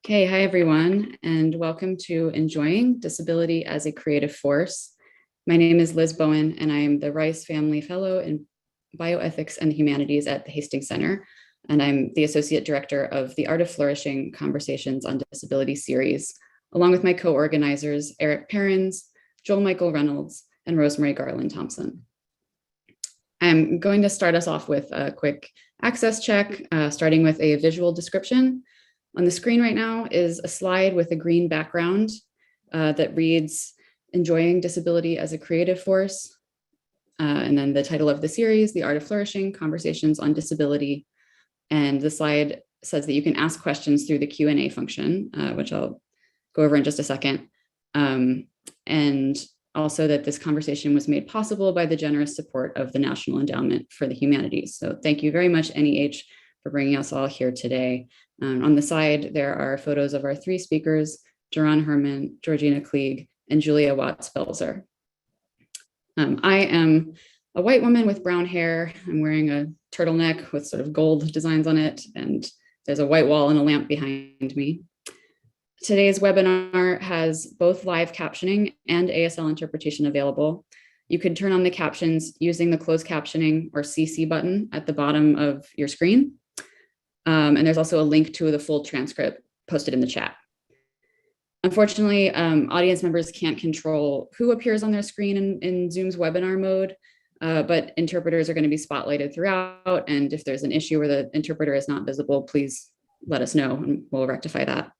Okay, hi everyone, and welcome to Enjoying Disability as a Creative Force. My name is Liz Bowen, and I am the Rice Family Fellow in Bioethics and the Humanities at the Hastings Center, and I'm the Associate Director of the Art of Flourishing Conversations on Disability series, along with my co-organizers, Eric Perrins, Joel Michael Reynolds, and Rosemary Garland Thompson. I'm going to start us off with a quick access check, starting with a visual description. On the screen right now is a slide with a green background that reads, Enjoying Disability as a Creative Force. And then the title of the series, The Art of Flourishing, Conversations on Disability. And the slide says that you can ask questions through the Q&A function, which I'll go over in just a second. And also that this conversation was made possible by the generous support of the National Endowment for the Humanities. So thank you very much, NEH, for bringing us all here today. On the side, there are photos of our three speakers, Jerron Herman, Georgina Kleege, and Julia Watts Belser. I am a white woman with brown hair. I'm wearing a turtleneck with sort of gold designs on it, and there's a white wall and a lamp behind me. Today's webinar has both live captioning and ASL interpretation available. You can turn on the captions using the closed captioning or CC button at the bottom of your screen. And there's also a link to the full transcript posted in the chat. Unfortunately, audience members can't control who appears on their screen in Zoom's webinar mode, but interpreters are going to be spotlighted throughout. And if there's an issue where the interpreter is not visible, please let us know and we'll rectify that.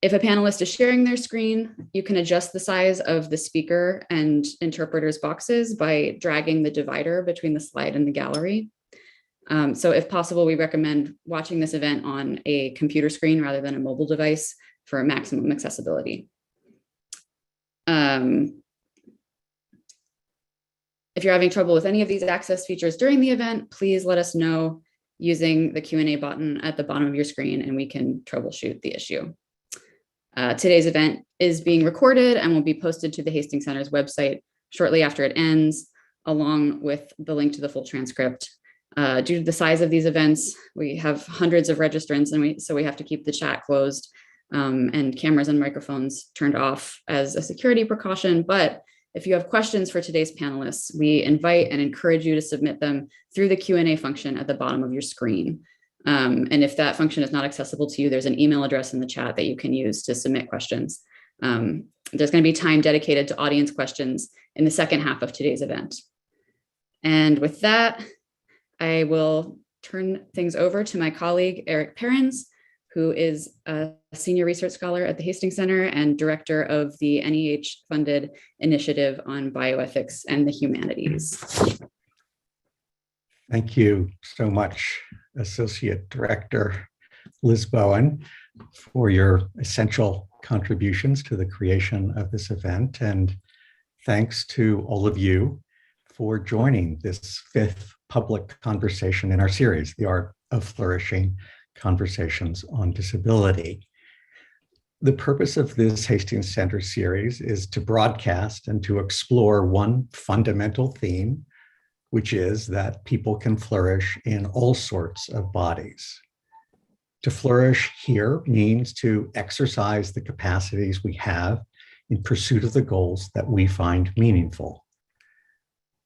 If a panelist is sharing their screen, you can adjust the size of the speaker and interpreter's boxes by dragging the divider between the slide and the gallery. So if possible, we recommend watching this event on a computer screen rather than a mobile device for maximum accessibility. If you're having trouble with any of these access features during the event, please let us know using the Q&A button at the bottom of your screen and we can troubleshoot the issue. Today's event is being recorded and will be posted to the Hastings Center's website shortly after it ends, along with the link to the full transcript. Due to the size of these events, we have hundreds of registrants, and so we have to keep the chat closed and cameras and microphones turned off as a security precaution. But if you have questions for today's panelists, we invite and encourage you to submit them through the Q&A function at the bottom of your screen. And if that function is not accessible to you, there's an email address in the chat that you can use to submit questions. There's going to be time dedicated to audience questions in the second half of today's event. And with that, I will turn things over to my colleague, Eric Perrins, who is a senior research scholar at the Hastings Center and director of the NEH-funded initiative on bioethics and the humanities. Thank you so much, Associate Director Liz Bowen, for your essential contributions to the creation of this event. And thanks to all of you for joining this fifth public conversation in our series, The Art of Flourishing, Conversations on Disability. The purpose of this Hastings Center series is to broadcast and to explore one fundamental theme, which is that people can flourish in all sorts of bodies. To flourish here means to exercise the capacities we have in pursuit of the goals that we find meaningful.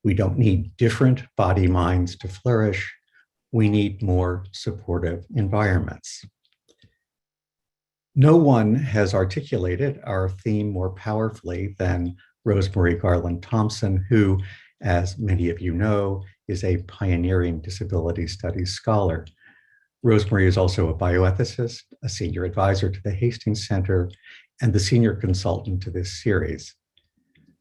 We don't need different body minds to flourish. We need more supportive environments. No one has articulated our theme more powerfully than Rosemary Garland Thompson, who, as many of you know, is a pioneering disability studies scholar. Rosemary is also a bioethicist, a senior advisor to the Hastings Center, and the senior consultant to this series.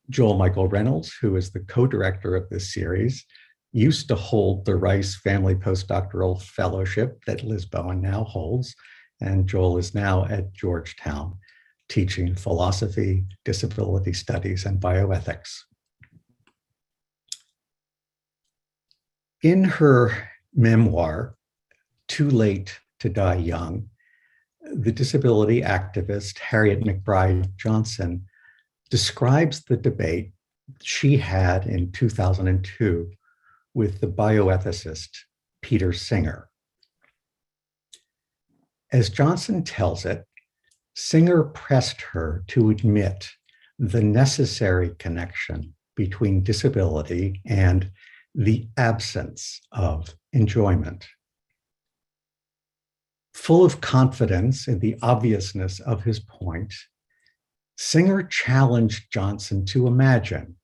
Joel Michael Reynolds, who is the co-director of this series, used to hold the Rice Family Postdoctoral Fellowship that Liz Bowen now holds, and Joel is now at Georgetown, teaching philosophy, disability studies, and bioethics. In her memoir, Too Late to Die Young, the disability activist Harriet McBride Johnson describes the debate she had in 2002 with the bioethicist Peter Singer. As Johnson tells it, Singer pressed her to admit the necessary connection between disability and the absence of enjoyment. Full of confidence in the obviousness of his point, Singer challenged Johnson to imagine,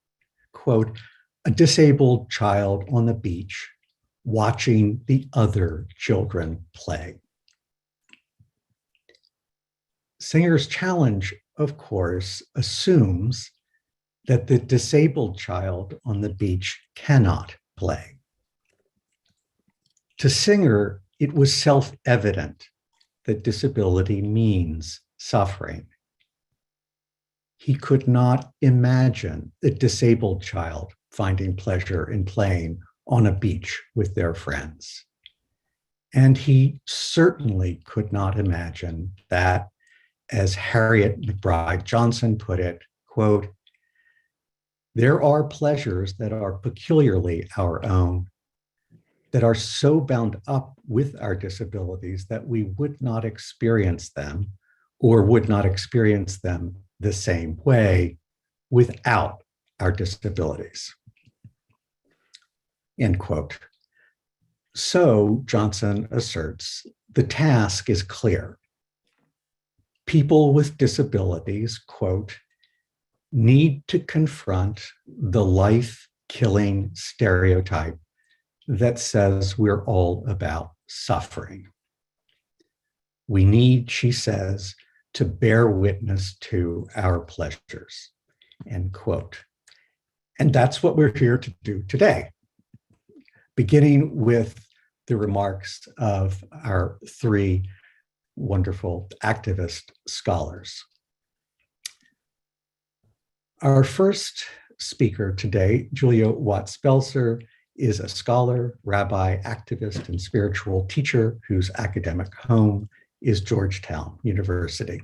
quote, a disabled child on the beach watching the other children play. Singer's challenge, of course, assumes that the disabled child on the beach cannot play. To Singer, it was self-evident that disability means suffering. He could not imagine a disabled child finding pleasure in playing on a beach with their friends. And he certainly could not imagine that, as Harriet McBride Johnson put it, quote, there are pleasures that are peculiarly our own, that are so bound up with our disabilities that we would not experience them or would not experience them the same way without our disabilities. End quote. So, Johnson asserts, the task is clear. People with disabilities, quote, need to confront the life-killing stereotype that says we're all about suffering. We need, she says, to bear witness to our pleasures, end quote. And that's what we're here to do today, beginning with the remarks of our three wonderful activist scholars. Our first speaker today, Julia Watts Belser, is a scholar, rabbi, activist, and spiritual teacher whose academic home is Georgetown University.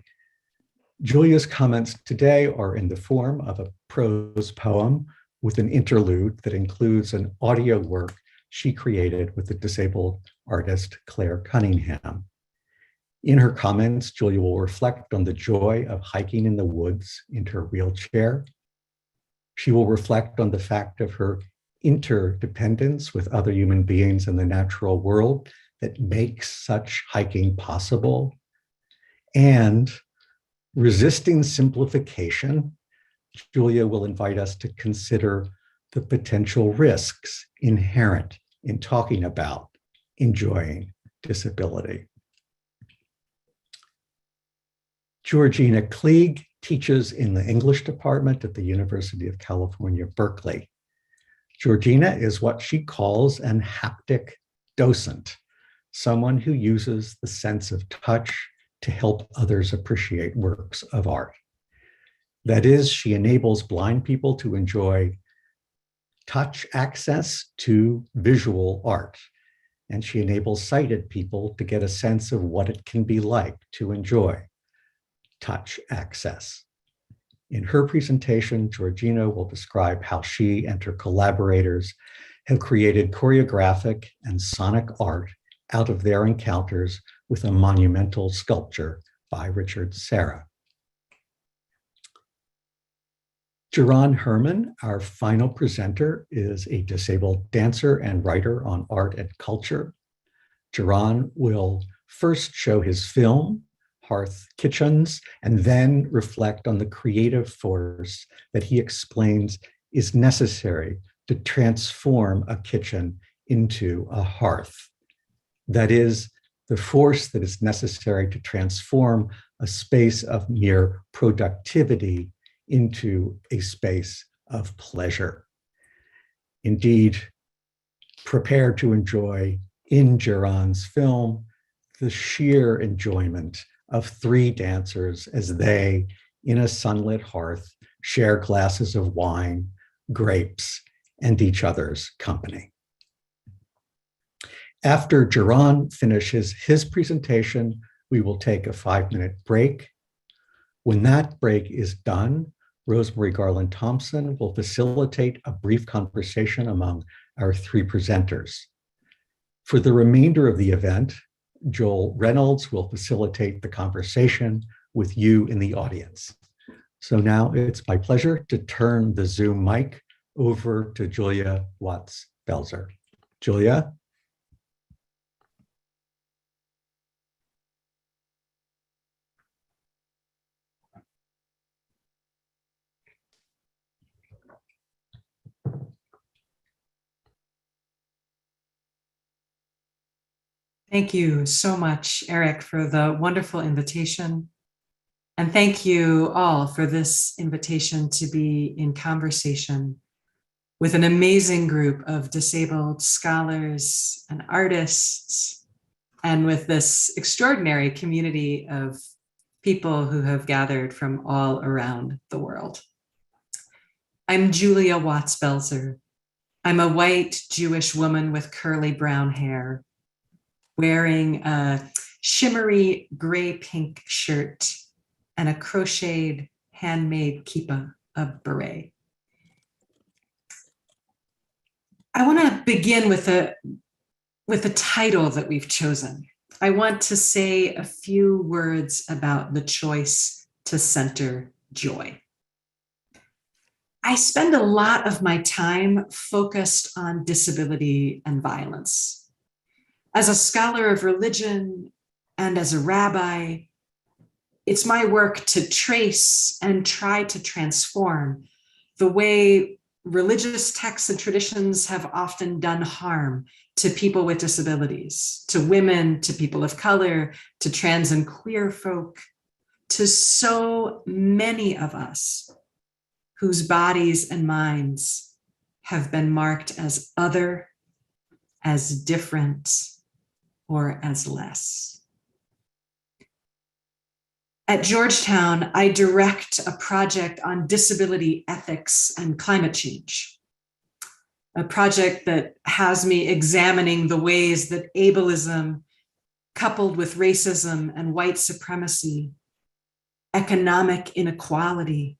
Julia's comments today are in the form of a prose poem with an interlude that includes an audio work she created with the disabled artist Claire Cunningham. In her comments, Julia will reflect on the joy of hiking in the woods in her wheelchair. She will reflect on the fact of her interdependence with other human beings in the natural world that makes such hiking possible. And resisting simplification, Julia will invite us to consider the potential risks inherent in talking about enjoying disability. Georgina Kleege teaches in the English department at the University of California, Berkeley. Georgina is what she calls an haptic docent, someone who uses the sense of touch to help others appreciate works of art. That is, she enables blind people to enjoy touch access to visual art, and she enables sighted people to get a sense of what it can be like to enjoy touch access. In her presentation, Georgina will describe how she and her collaborators have created choreographic and sonic art out of their encounters with a monumental sculpture by Richard Serra. Jerron Herman, our final presenter, is a disabled dancer and writer on art and culture. Jerron will first show his film, Hearth Kitchens, and then reflect on the creative force that he explains is necessary to transform a kitchen into a hearth. That is, the force that is necessary to transform a space of mere productivity into a space of pleasure. Indeed, prepare to enjoy in Jerron's film the sheer enjoyment of three dancers as they, in a sunlit hearth, share glasses of wine, grapes, and each other's company. After Jerron finishes his presentation, we will take a 5-minute break. When that break is done, Rosemary Garland Thompson will facilitate a brief conversation among our three presenters. For the remainder of the event, Joel Reynolds will facilitate the conversation with you in the audience. So now it's my pleasure to turn the Zoom mic over to Julia Watts Belser. Julia? Thank you so much, Eric, for the wonderful invitation. And thank you all for this invitation to be in conversation with an amazing group of disabled scholars and artists, and with this extraordinary community of people who have gathered from all around the world. I'm Julia Watts Belser. I'm a white Jewish woman with curly brown hair, wearing a shimmery gray-pink shirt and a crocheted handmade kippah, a beret. I want to begin with the title that we've chosen. I want to say a few words about the choice to center joy. I spend a lot of my time focused on disability and violence. As a scholar of religion and as a rabbi, it's my work to trace and try to transform the way religious texts and traditions have often done harm to people with disabilities, to women, to people of color, to trans and queer folk, to so many of us whose bodies and minds have been marked as other, as different, or as less. At Georgetown, I direct a project on disability ethics and climate change, a project that has me examining the ways that ableism, coupled with racism and white supremacy, economic inequality,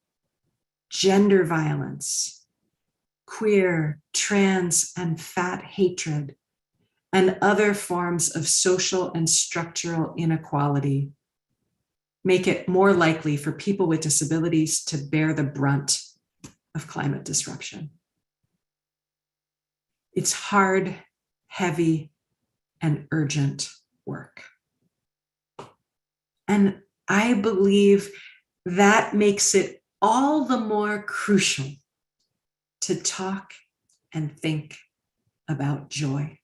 gender violence, queer, trans, and fat hatred, and other forms of social and structural inequality make it more likely for people with disabilities to bear the brunt of climate disruption. It's hard, heavy, and urgent work. And I believe that makes it all the more crucial to talk and think about joy.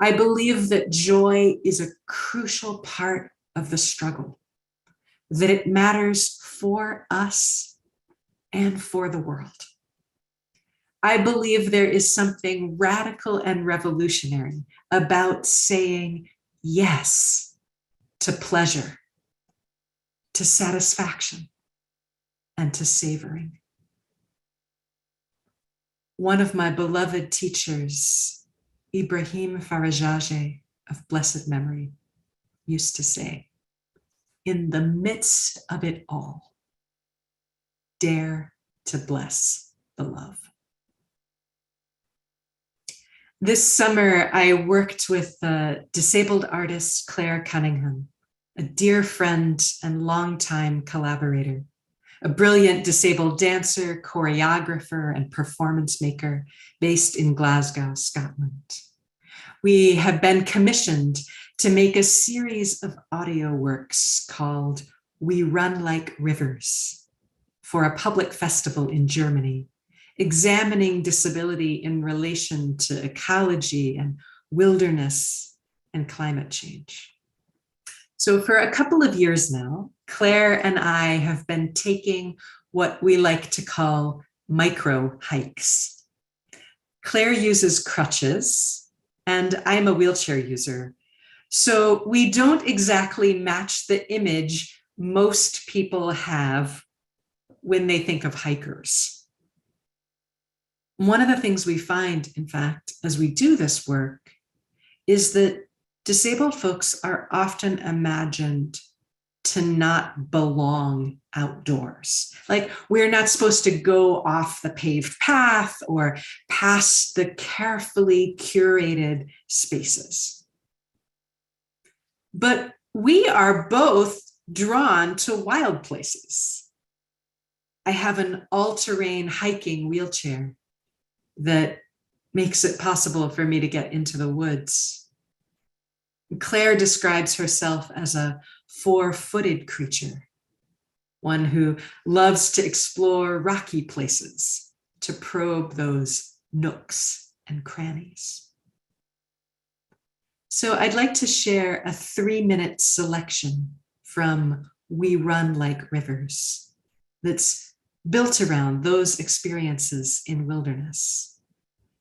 I believe that joy is a crucial part of the struggle, that it matters for us and for the world. I believe there is something radical and revolutionary about saying yes to pleasure, to satisfaction, and to savoring. One of my beloved teachers, Ibrahim Farajage of blessed memory, used to say, in the midst of it all, dare to bless the love. This summer, I worked with disabled artist Claire Cunningham, a dear friend and longtime collaborator, a brilliant disabled dancer, choreographer, and performance maker based in Glasgow, Scotland. We have been commissioned to make a series of audio works called We Run Like Rivers for a public festival in Germany, examining disability in relation to ecology and wilderness and climate change. So for a couple of years now, Claire and I have been taking what we like to call micro hikes. Claire uses crutches and I'm a wheelchair user. So we don't exactly match the image most people have when they think of hikers. One of the things we find, in fact, as we do this work, is that disabled folks are often imagined to not belong outdoors. Like, we're not supposed to go off the paved path or past the carefully curated spaces. but we are both drawn to wild places. I have an all-terrain hiking wheelchair that makes it possible for me to get into the woods. Claire describes herself as a four-footed creature, one who loves to explore rocky places, to probe those nooks and crannies. So I'd like to share a 3-minute selection from We Run Like Rivers that's built around those experiences in wilderness.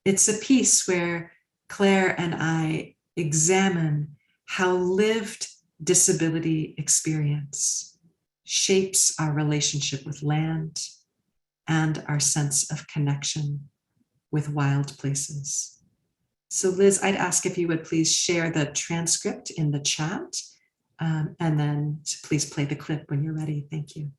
It's a piece where Claire and I examine how lived disability experience shapes our relationship with land and our sense of connection with wild places. So Liz, I'd ask if you would please share the transcript in the chat, and then please play the clip when you're ready. Thank you.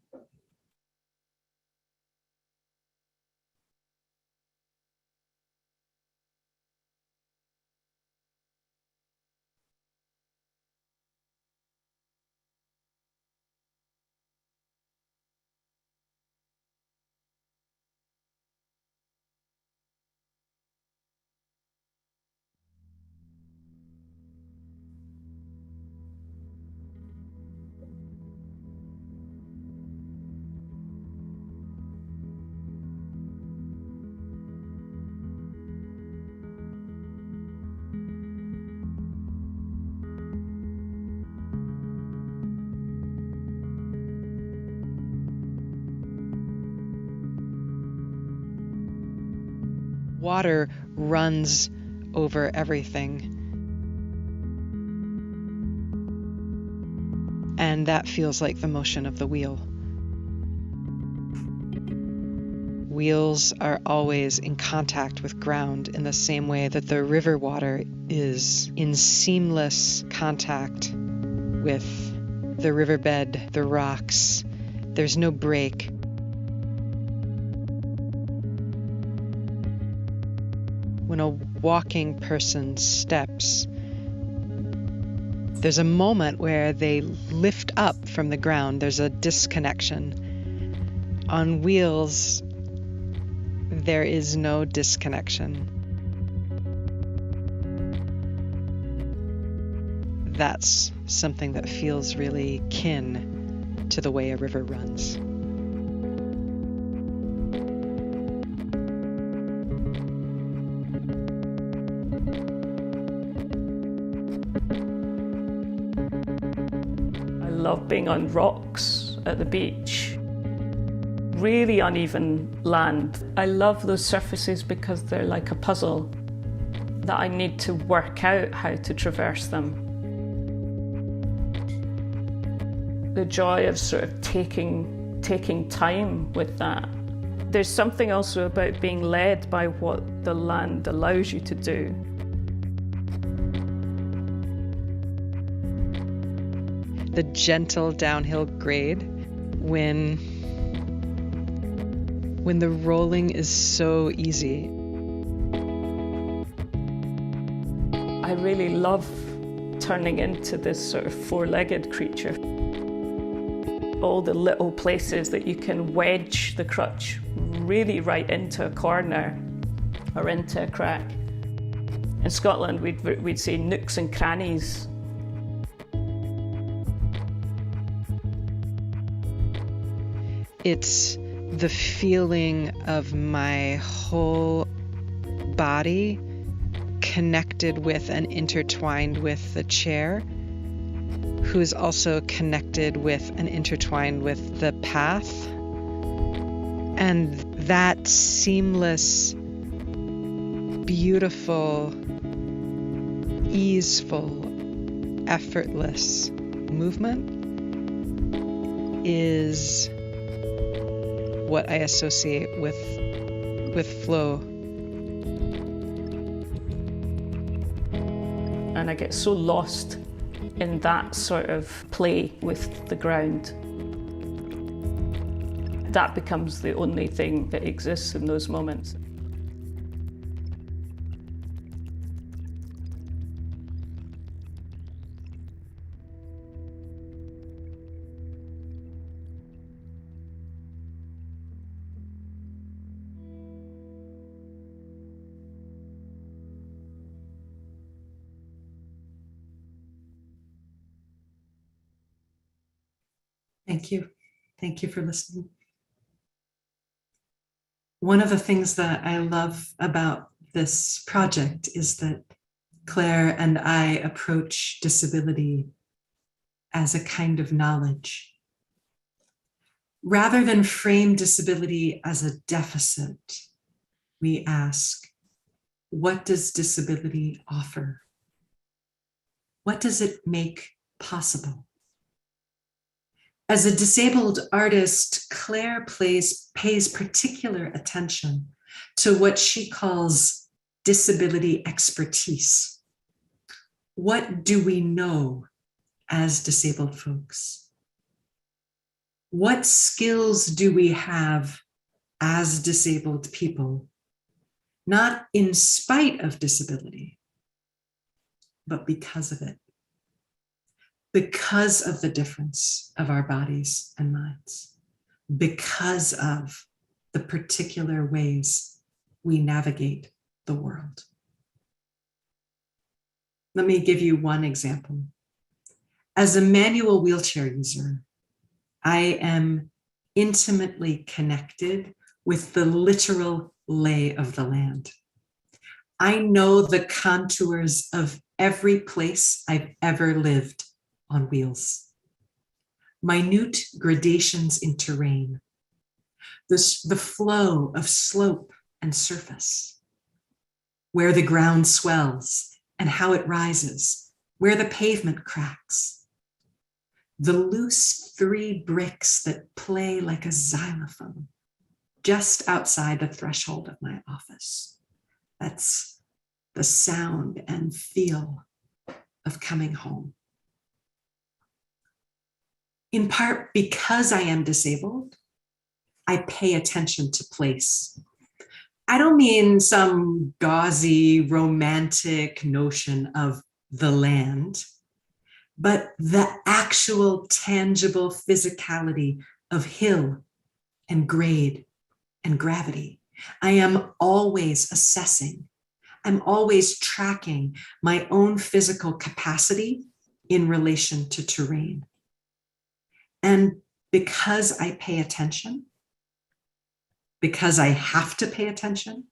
Water runs over everything. And that feels like the motion of the wheel. Wheels are always in contact with ground in the same way that the river water is in seamless contact with the riverbed, the rocks. There's no break. When a walking person steps, there's a moment where they lift up from the ground. There's a disconnection. On wheels, there is no disconnection. That's something that feels really kin to the way a river runs. I love being on rocks at the beach. Really uneven land. I love those surfaces because they're like a puzzle that I need to work out how to traverse them. The joy of sort of taking time with that. There's something also about being led by what the land allows you to do. The gentle downhill grade when the rolling is so easy. I really love turning into this sort of four-legged creature. All the little places that you can wedge the crutch really right into a corner or into a crack. In Scotland, we'd say nooks and crannies. It's the feeling of my whole body connected with and intertwined with the chair, who's also connected with and intertwined with the path. And that seamless, beautiful, easeful, effortless movement is what I associate with flow. And I get so lost in that sort of play with the ground. That becomes the only thing that exists in those moments. Thank you. Thank you for listening. One of the things that I love about this project is that Claire and I approach disability as a kind of knowledge. Rather than frame disability as a deficit, we ask, what does disability offer? What does it make possible? As a disabled artist, Claire pays particular attention to what she calls disability expertise. What do we know as disabled folks? What skills do we have as disabled people, not in spite of disability, but because of it? Because of the difference of our bodies and minds, because of the particular ways we navigate the world. Let me give you one example. As a manual wheelchair user, I am intimately connected with the literal lay of the land. I know the contours of every place I've ever lived on wheels. Minute gradations in terrain, the flow of slope and surface, where the ground swells and how it rises, where the pavement cracks, the loose 3 bricks that play like a xylophone just outside the threshold of my office. That's the sound and feel of coming home. In part because I am disabled, I pay attention to place. I don't mean some gauzy, romantic notion of the land, but the actual tangible physicality of hill and grade and gravity. I am always assessing. I'm always tracking my own physical capacity in relation to terrain. And because I pay attention, because I have to pay attention,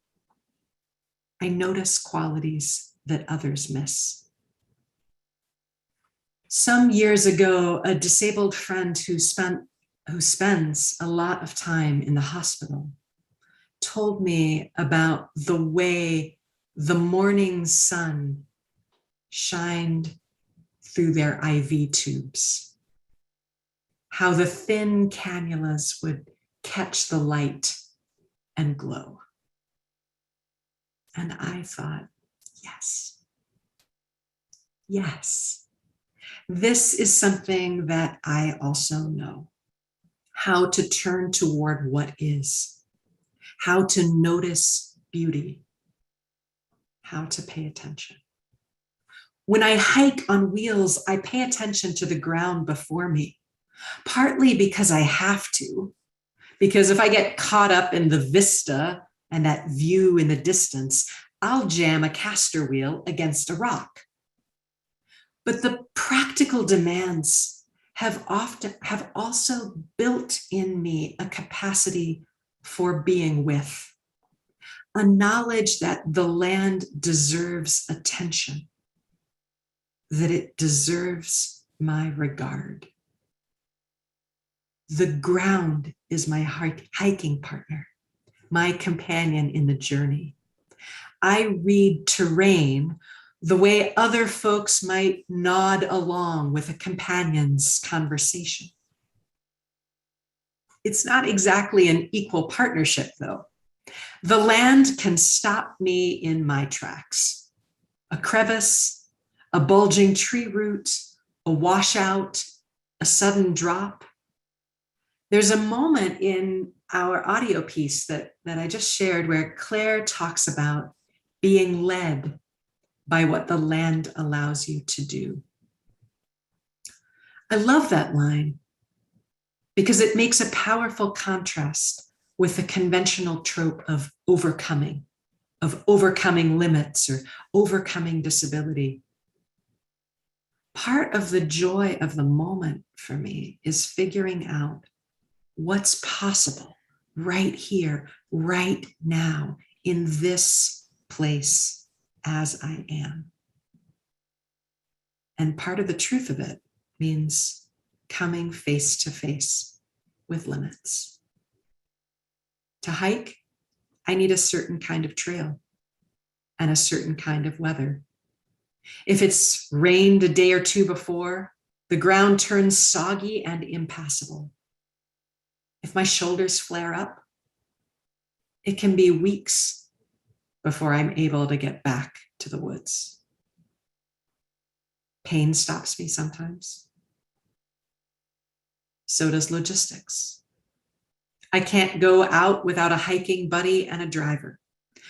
I notice qualities that others miss. Some years ago, a disabled friend who spends a lot of time in the hospital told me about the way the morning sun shined through their IV tubes, how the thin cannulas would catch the light and glow. And I thought, yes, this is something that I also know, how to turn toward what is, how to notice beauty, how to pay attention. When I hike on wheels, I pay attention to the ground before me, partly because I have to, because if I get caught up in the vista and that view in the distance, I'll jam a caster wheel against a rock. But the practical demands have also built in me a capacity for being with, a knowledge that the land deserves attention, that it deserves my regard. The ground is my hiking partner, my companion in the journey. I read terrain the way other folks might nod along with a companion's conversation. It's not exactly an equal partnership, though. The land can stop me in my tracks. A crevice, a bulging tree root, a washout, a sudden drop. There's a moment in our audio piece that I just shared where Claire talks about being led by what the land allows you to do. I love that line because it makes a powerful contrast with the conventional trope of overcoming limits or overcoming disability. part of the joy of the moment for me is figuring out what's possible right here, right now, in this place as I am. And part of the truth of it means coming face to face with limits. To hike, I need a certain kind of trail and a certain kind of weather. If it's rained a day or two before, the ground turns soggy and impassable. If my shoulders flare up, it can be weeks before I'm able to get back to the woods. Pain stops me sometimes. So does logistics. I can't go out without a hiking buddy and a driver,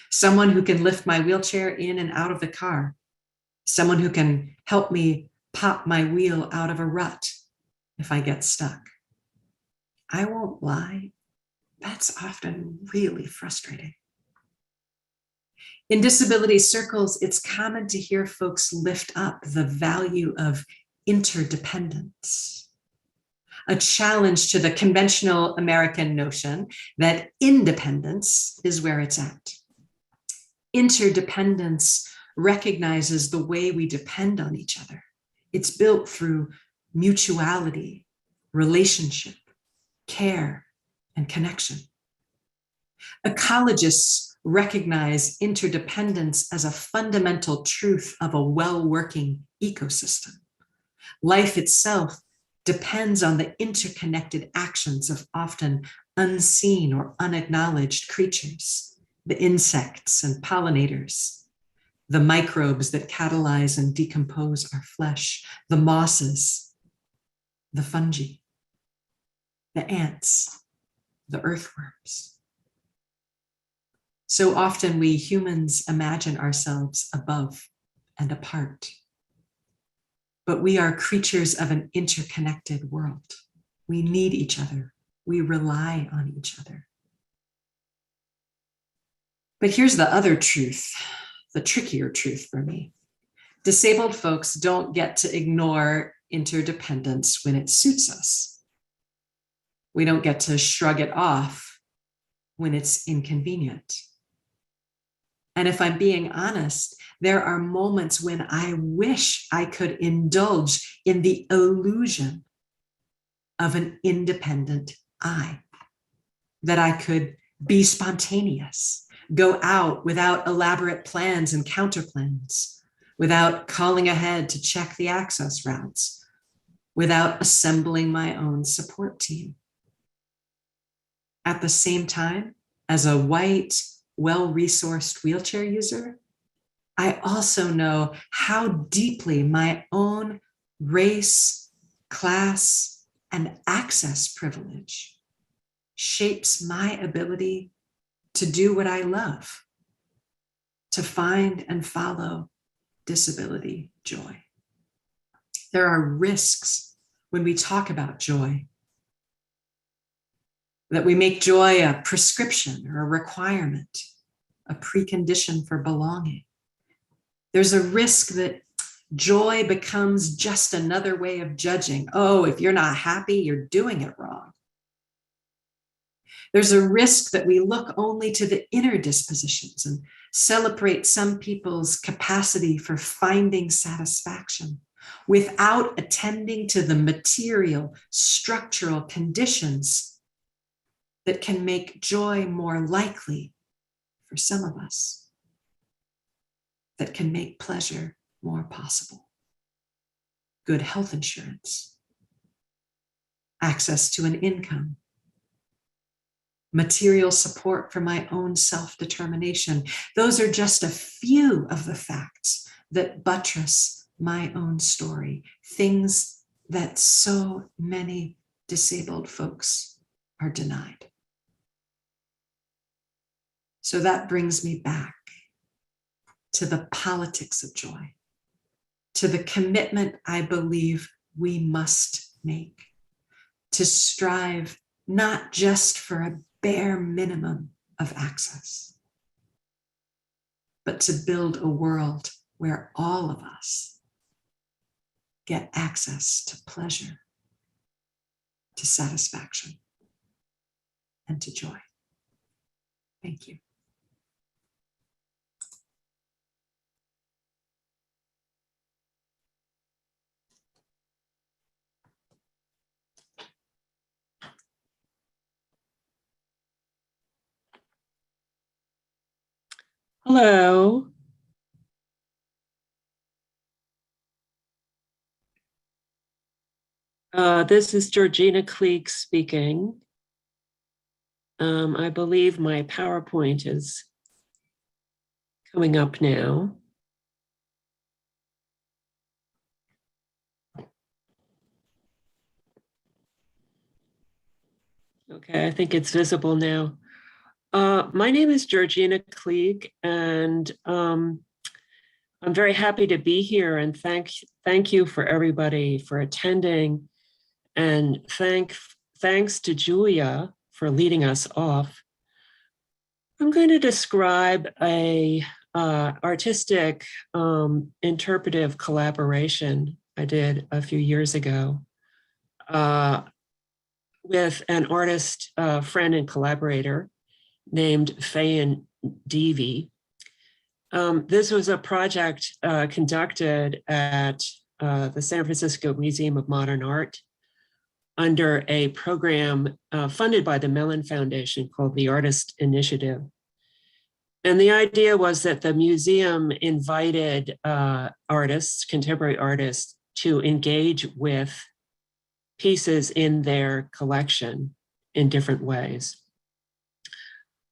someone who can lift my wheelchair in and out of the car, someone who can help me pop my wheel out of a rut if I get stuck. I won't lie, that's often really frustrating. In disability circles, it's common to hear folks lift up the value of interdependence, a challenge to the conventional American notion that independence is where it's at. Interdependence recognizes the way we depend on each other. It's built through mutuality, relationship, care, and connection. Ecologists recognize interdependence as a fundamental truth of a well-working ecosystem. Life itself depends on the interconnected actions of often unseen or unacknowledged creatures, the insects and pollinators, the microbes that catalyze and decompose our flesh, the mosses, the fungi, the ants, the earthworms. So often we humans imagine ourselves above and apart. But we are creatures of an interconnected world. We need each other. We rely on each other. But here's the other truth, the trickier truth for me. Disabled folks don't get to ignore interdependence when it suits us. We don't get to shrug it off when it's inconvenient. And if I'm being honest, there are moments when I wish I could indulge in the illusion of an independent I, that I could be spontaneous, go out without elaborate plans and counterplans, without calling ahead to check the access routes, without assembling my own support team. At the same time, as a white, well-resourced wheelchair user, I also know how deeply my own race, class, and access privilege shapes my ability to do what I love, to find and follow disability joy. There are risks when we talk about joy, that we make joy a prescription or a requirement, a precondition for belonging. There's a risk that joy becomes just another way of judging. Oh, if you're not happy, you're doing it wrong. There's a risk that we look only to the inner dispositions and celebrate some people's capacity for finding satisfaction without attending to the material, structural conditions that can make joy more likely for some of us, that can make pleasure more possible. Good health insurance, access to an income, material support for my own self-determination. Those are just a few of the facts that buttress my own story, things that so many disabled folks are denied. So that brings me back to the politics of joy, to the commitment I believe we must make to strive not just for a bare minimum of access, but to build a world where all of us get access to pleasure, to satisfaction, and to joy. Thank you. Hello. This is Georgina Klee speaking. I believe my PowerPoint is coming up now. Okay, I think it's visible now. My name is Georgina Kleege, and I'm very happy to be here, and thank you for everybody for attending, and thanks to Julia for leading us off. I'm going to describe a artistic interpretive collaboration I did a few years ago with an artist friend and collaborator named Fayan Devi. This was a project conducted at the San Francisco Museum of Modern Art under a program funded by the Mellon Foundation called the Artist Initiative. And the idea was that the museum invited artists, contemporary artists, to engage with pieces in their collection in different ways.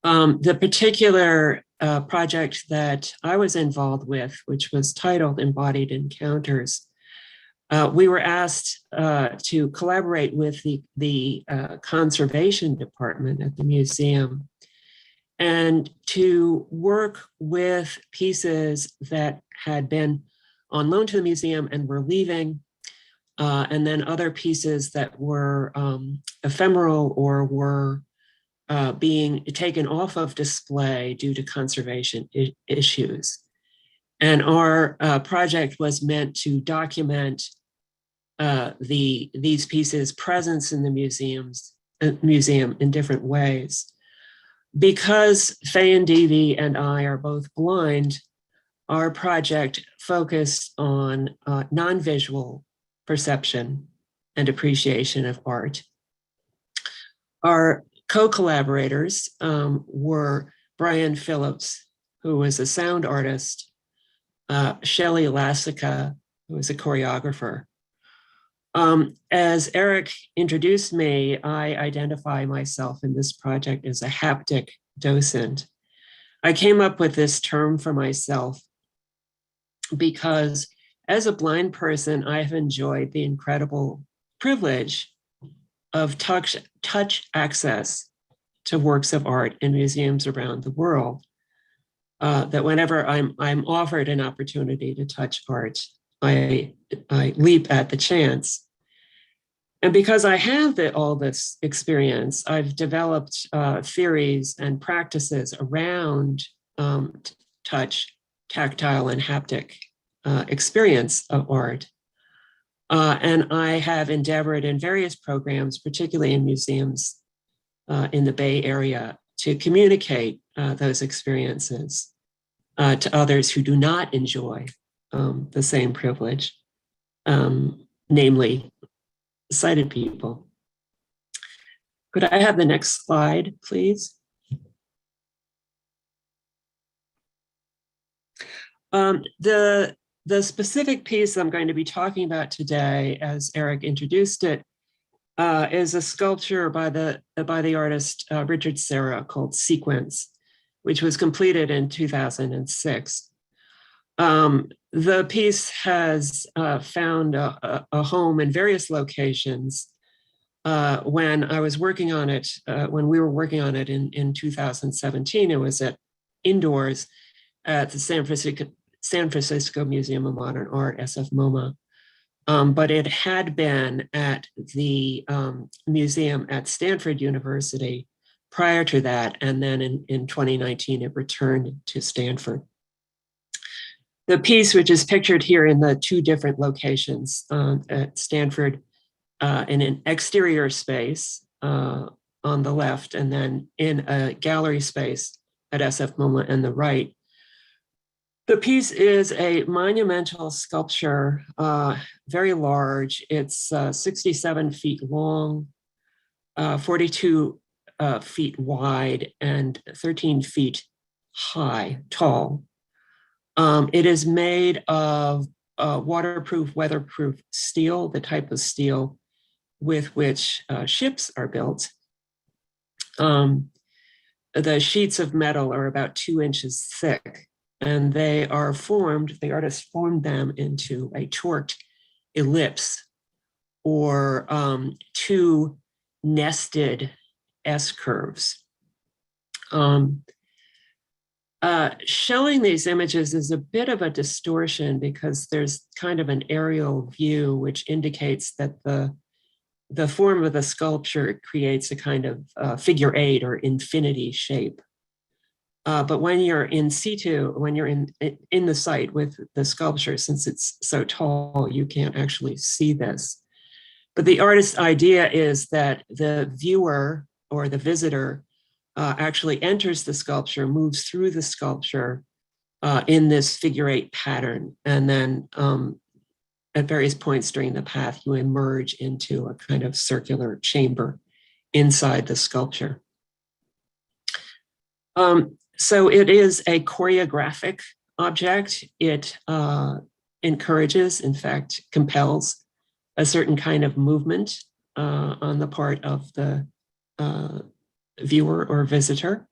The particular project that I was involved with, which was titled Embodied Encounters, we were asked to collaborate with the conservation department at the museum and to work with pieces that had been on loan to the museum and were leaving, and then other pieces that were ephemeral or were being taken off of display due to conservation issues. And our project was meant to document these pieces' presence in the museum in different ways. Because Fayan Devi and I are both blind, our project focused on non-visual perception and appreciation of art. Our co-collaborators were Brian Phillips, who was a sound artist, Shelly Lassica, who was a choreographer. As Eric introduced me, I identify myself in this project as a haptic docent. I came up with this term for myself because as a blind person, I've enjoyed the incredible privilege of touch access to works of art in museums around the world. That whenever I'm offered an opportunity to touch art, I leap at the chance. And because I have all this experience, I've developed theories and practices around touch, tactile, and haptic experience of art. And I have endeavored in various programs, particularly in museums in the Bay Area, to communicate those experiences to others who do not enjoy the same privilege, namely sighted people. Could I have the next slide, please? The specific piece I'm going to be talking about today, as Eric introduced it, is a sculpture by the artist Richard Serra called Sequence, which was completed in 2006. The piece has found a home in various locations. When I was working on it, when we were working on it in 2017, it was indoors at the San Francisco Museum of Modern Art, SF MoMA. But it had been at the museum at Stanford University prior to that. And then in 2019, it returned to Stanford. The piece, which is pictured here in the two different locations at Stanford, in an exterior space on the left, and then in a gallery space at SF MoMA on the right. The piece is a monumental sculpture, very large. It's 67 feet long, 42 feet wide, and 13 feet tall. It is made of waterproof, weatherproof steel, the type of steel with which ships are built. The sheets of metal are about 2 inches thick, and they are formed, the artist formed them into a torqued ellipse, or two nested S-curves. Showing these images is a bit of a distortion because there's kind of an aerial view which indicates that the form of the sculpture creates a kind of figure eight or infinity shape. But when you're in situ, when you're in the site with the sculpture, since it's so tall, you can't actually see this. But the artist's idea is that the viewer or the visitor actually enters the sculpture, moves through the sculpture in this figure eight pattern. And then at various points during the path, you emerge into a kind of circular chamber inside the sculpture. So it is a choreographic object. It encourages, in fact, compels a certain kind of movement on the part of the viewer or visitor.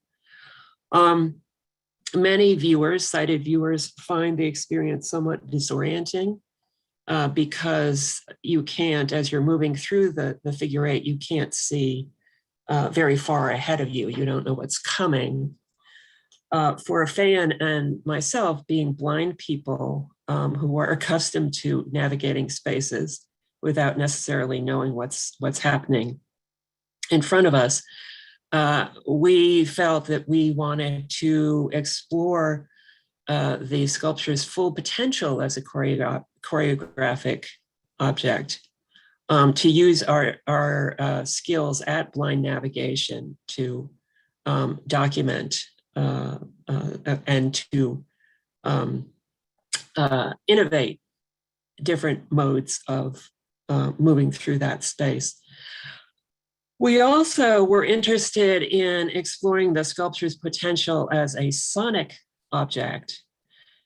Many viewers, sighted viewers, find the experience somewhat disorienting because you can't, as you're moving through the figure eight, you can't see very far ahead of you. You don't know what's coming. For a fan and myself, being blind people who are accustomed to navigating spaces without necessarily knowing what's happening in front of us, we felt that we wanted to explore the sculpture's full potential as a choreographic object, to use our skills at blind navigation to document and to innovate different modes of moving through that space. We also were interested in exploring the sculpture's potential as a sonic object.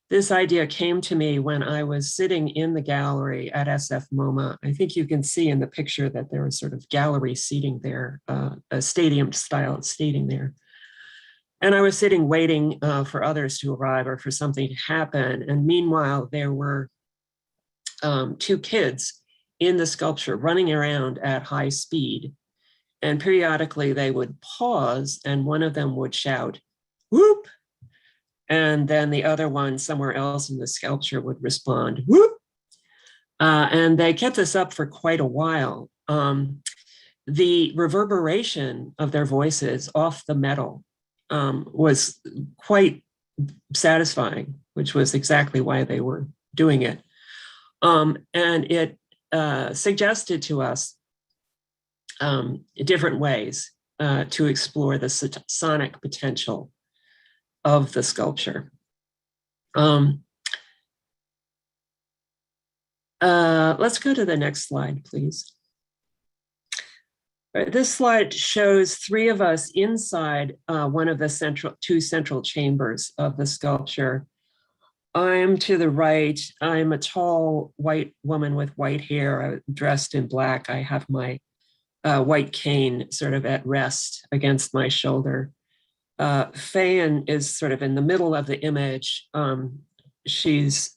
This idea came to me when I was sitting in the gallery at SF MoMA. I think you can see in the picture that there was sort of gallery seating there, a stadium style seating there. And I was sitting waiting for others to arrive or for something to happen. And meanwhile, there were two kids in the sculpture running around at high speed. And periodically they would pause and one of them would shout, "Whoop!" And then the other one somewhere else in the sculpture would respond, "Whoop!" And they kept this up for quite a while. The reverberation of their voices off the metal was quite satisfying, which was exactly why they were doing it. And it suggested to us different ways to explore the sonic potential of the sculpture. Let's go to the next slide, please. This slide shows three of us inside one of the two central chambers of the sculpture. I'm to the right. I'm a tall white woman with white hair, dressed in black. I have my white cane sort of at rest against my shoulder. Fayen is sort of in the middle of the image. She's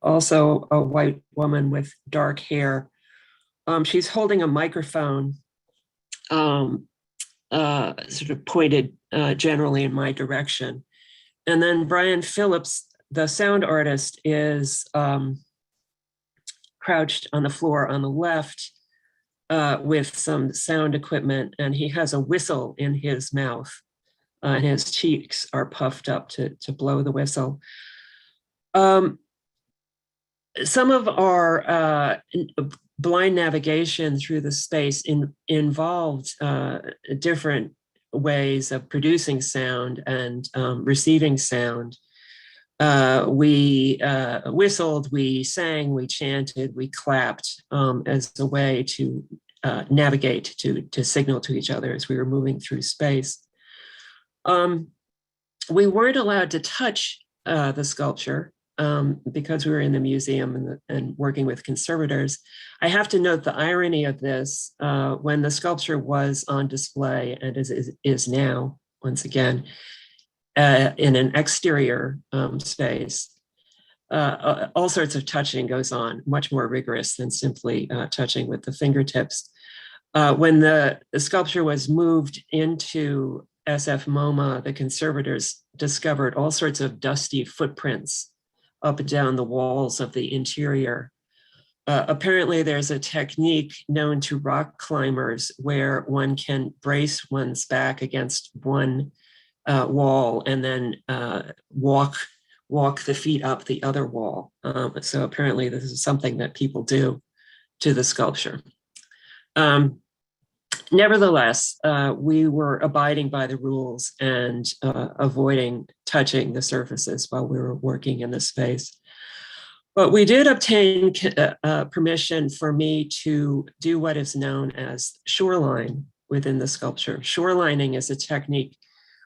also a white woman with dark hair. She's holding a microphone sort of pointed generally in my direction. And then Brian Phillips, the sound artist, is crouched on the floor on the left with some sound equipment, and he has a whistle in his mouth, and his cheeks are puffed up to blow the whistle. Some of our blind navigation through the space involved different ways of producing sound and receiving sound. We whistled, we sang, we chanted, we clapped as a way to navigate, to signal to each other as we were moving through space. We weren't allowed to touch the sculpture because we were in the museum and working with conservators. I have to note the irony of this. When the sculpture was on display, and is now, once again, in an exterior space, all sorts of touching goes on, much more rigorous than simply touching with the fingertips. When the sculpture was moved into SF MoMA, the conservators discovered all sorts of dusty footprints up and down the walls of the interior. Apparently, there's a technique known to rock climbers where one can brace one's back against one wall and then walk the feet up the other wall. So apparently, this is something that people do to the sculpture. Nevertheless, we were abiding by the rules and avoiding touching the surfaces while we were working in the space. But we did obtain permission for me to do what is known as shoreline within the sculpture. Shorelining is a technique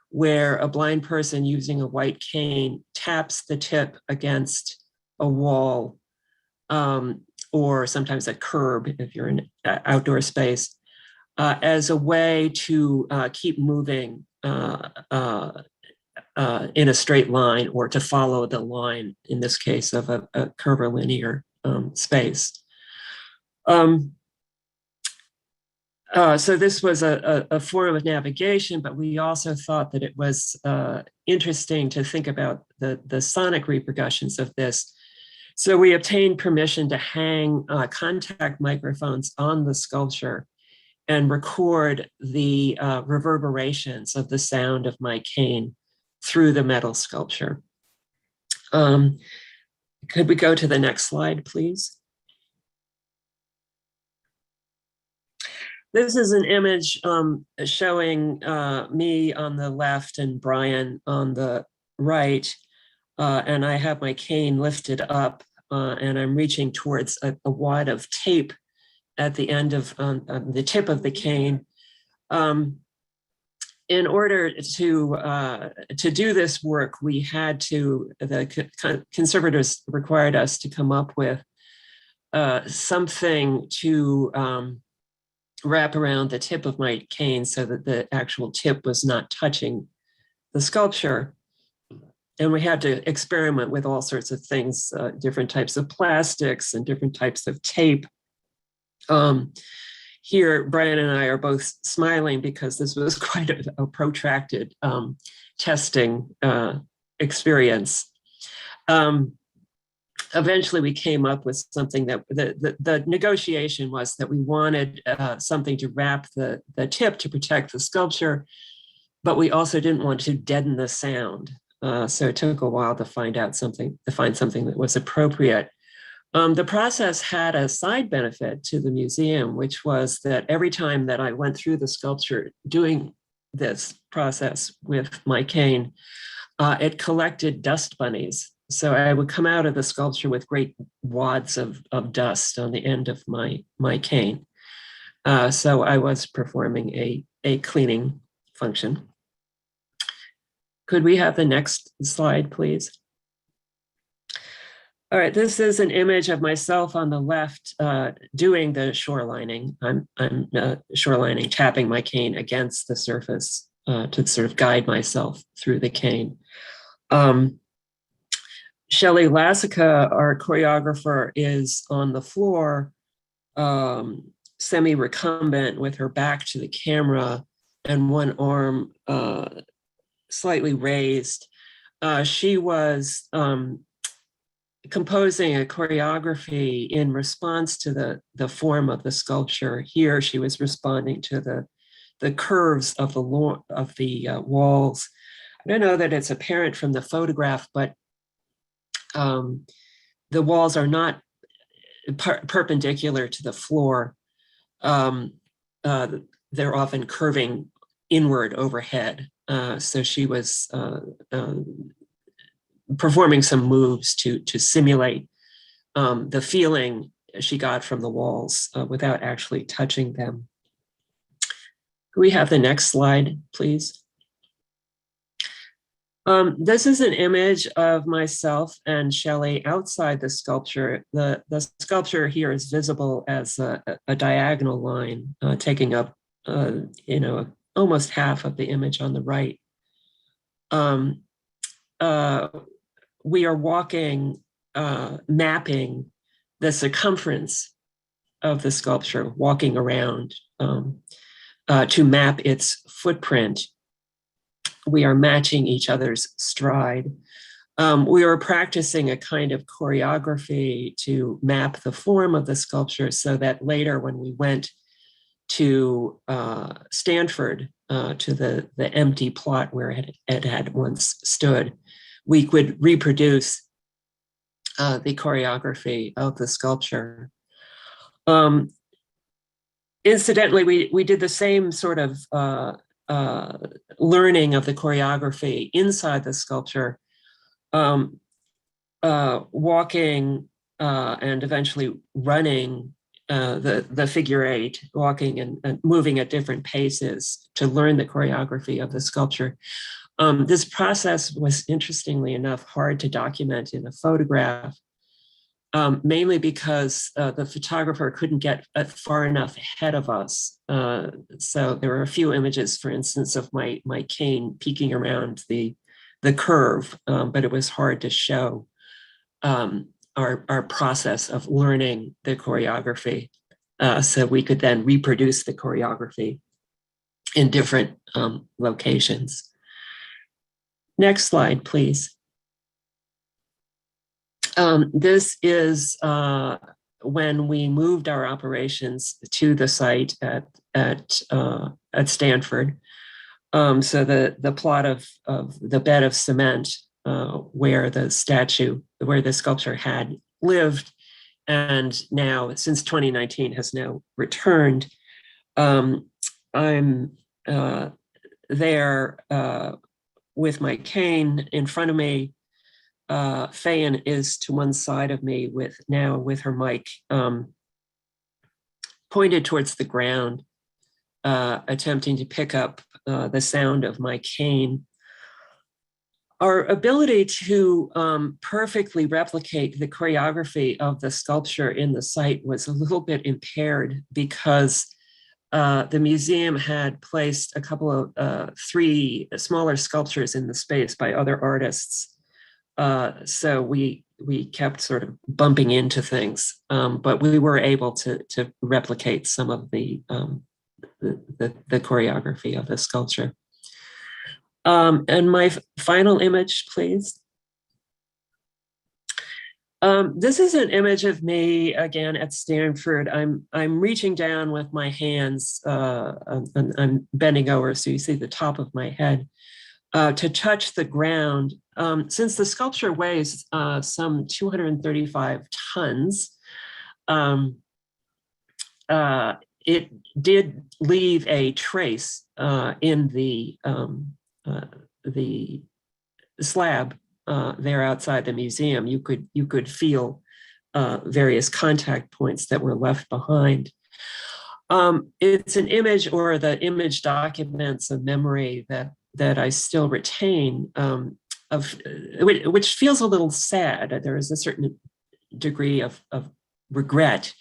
where a blind person using a white cane taps the tip against a wall or sometimes a curb if you're in an outdoor space, as a way to keep moving in a straight line, or to follow the line, in this case of a curvilinear space. So this was a form of navigation, but we also thought that it was interesting to think about the sonic repercussions of this. So we obtained permission to hang contact microphones on the sculpture and record the reverberations of the sound of my cane through the metal sculpture. Could we go to the next slide, please? This is an image showing me on the left and Brian on the right. And I have my cane lifted up and I'm reaching towards a wad of tape at the end of the tip of the cane. In order to do this work, we had to, the conservators required us to come up with something to wrap around the tip of my cane so that the actual tip was not touching the sculpture. And we had to experiment with all sorts of things, different types of plastics and different types of tape. Here, Brian and I are both smiling because this was quite a protracted testing experience. Eventually, we came up with something that the negotiation was that we wanted something to wrap the tip to protect the sculpture, but we also didn't want to deaden the sound. So it took a while to find something that was appropriate. The process had a side benefit to the museum, which was that every time that I went through the sculpture doing this process with my cane, it collected dust bunnies. So I would come out of the sculpture with great wads of dust on the end of my cane. So I was performing a cleaning function. Could we have the next slide, please? All right, this is an image of myself on the left doing the shorelining. I'm shorelining, tapping my cane against the surface to sort of guide myself through the cane. Shelly Lassica, our choreographer, is on the floor, semi-recumbent with her back to the camera and one arm slightly raised. She was composing a choreography in response to the form of the sculpture. Here, she was responding to the curves of the walls. I don't know that it's apparent from the photograph, but The walls are not perpendicular to the floor. They're often curving inward overhead. So she was performing some moves to simulate the feeling she got from the walls without actually touching them. Can we have the next slide, please? This is an image of myself and Shelly outside the sculpture. The sculpture here is visible as a diagonal line, taking up, almost half of the image on the right. We are walking, mapping the circumference of the sculpture, walking around to map its footprint. We are matching each other's stride. We were practicing a kind of choreography to map the form of the sculpture so that later when we went to Stanford, to the empty plot where it had once stood, we could reproduce the choreography of the sculpture. Incidentally, we did the same sort of learning of the choreography inside the sculpture, walking and eventually running the figure eight, walking and moving at different paces to learn the choreography of the sculpture. This process was, interestingly enough, hard to document in a photograph, mainly because the photographer couldn't get far enough ahead of us. So there were a few images, for instance, of my cane peeking around the curve, but it was hard to show our process of learning the choreography. So we could then reproduce the choreography in different locations. Next slide, please. This is when we moved our operations to the site at Stanford. So the plot of the bed of cement where the sculpture had lived, and now since 2019 has now returned. I'm there with my cane in front of me. Fayen is to one side of me with her mic pointed towards the ground, attempting to pick up the sound of my cane. Our ability to perfectly replicate the choreography of the sculpture in the site was a little bit impaired because the museum had placed a couple of 3 smaller sculptures in the space by other artists. So we kept sort of bumping into things, but we were able to replicate some of the choreography of the sculpture. And my final image, please. This is an image of me again at Stanford. I'm reaching down with my hands, and I'm bending over so you see the top of my head to touch the ground. Since the sculpture weighs some 235 tons, it did leave a trace in the slab there outside the museum. You could feel various contact points that were left behind. It's an image, or the image documents a memory that I still retain, which feels a little sad. There is a certain degree of regret,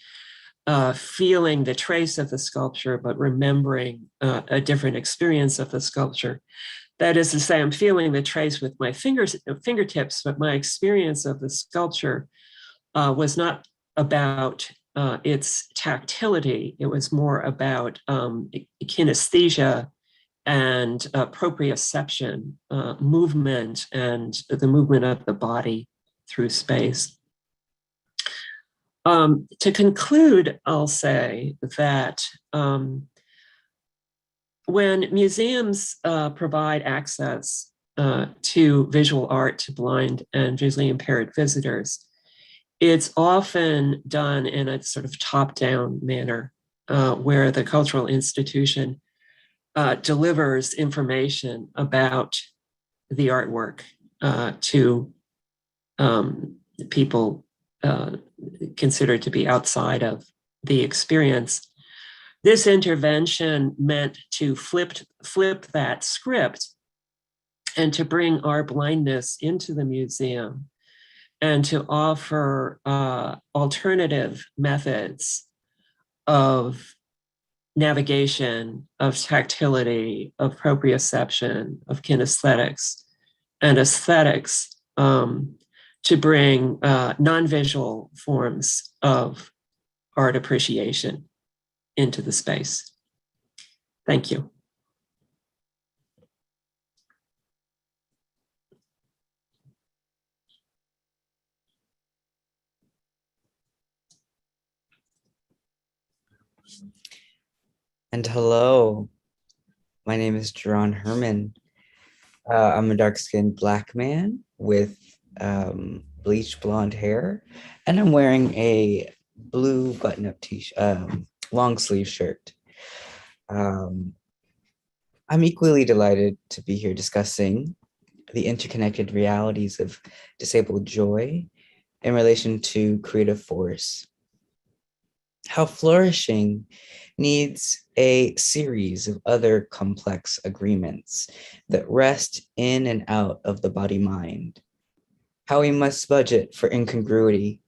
feeling the trace of the sculpture, but remembering a different experience of the sculpture. That is to say, I'm feeling the trace with my fingertips, but my experience of the sculpture was not about its tactility. It was more about kinesthesia and proprioception, movement, and the movement of the body through space. To conclude, I'll say that when museums provide access to visual art to blind and visually impaired visitors, it's often done in a sort of top-down manner, where the cultural institution delivers information about the artwork to people considered to be outside of the experience. This intervention meant to flip that script and to bring our blindness into the museum and to offer alternative methods of navigation, of tactility, of proprioception, of kinesthetics and aesthetics, to bring non-visual forms of art appreciation into the space. Thank you. And hello, my name is Jerron Herman. I'm a dark-skinned Black man with bleached blonde hair, and I'm wearing a blue button-up long sleeve shirt. I'm equally delighted to be here discussing the interconnected realities of disabled joy in relation to creative force. How flourishing needs a series of other complex agreements that rest in and out of the body-mind. How we must budget for incongruity.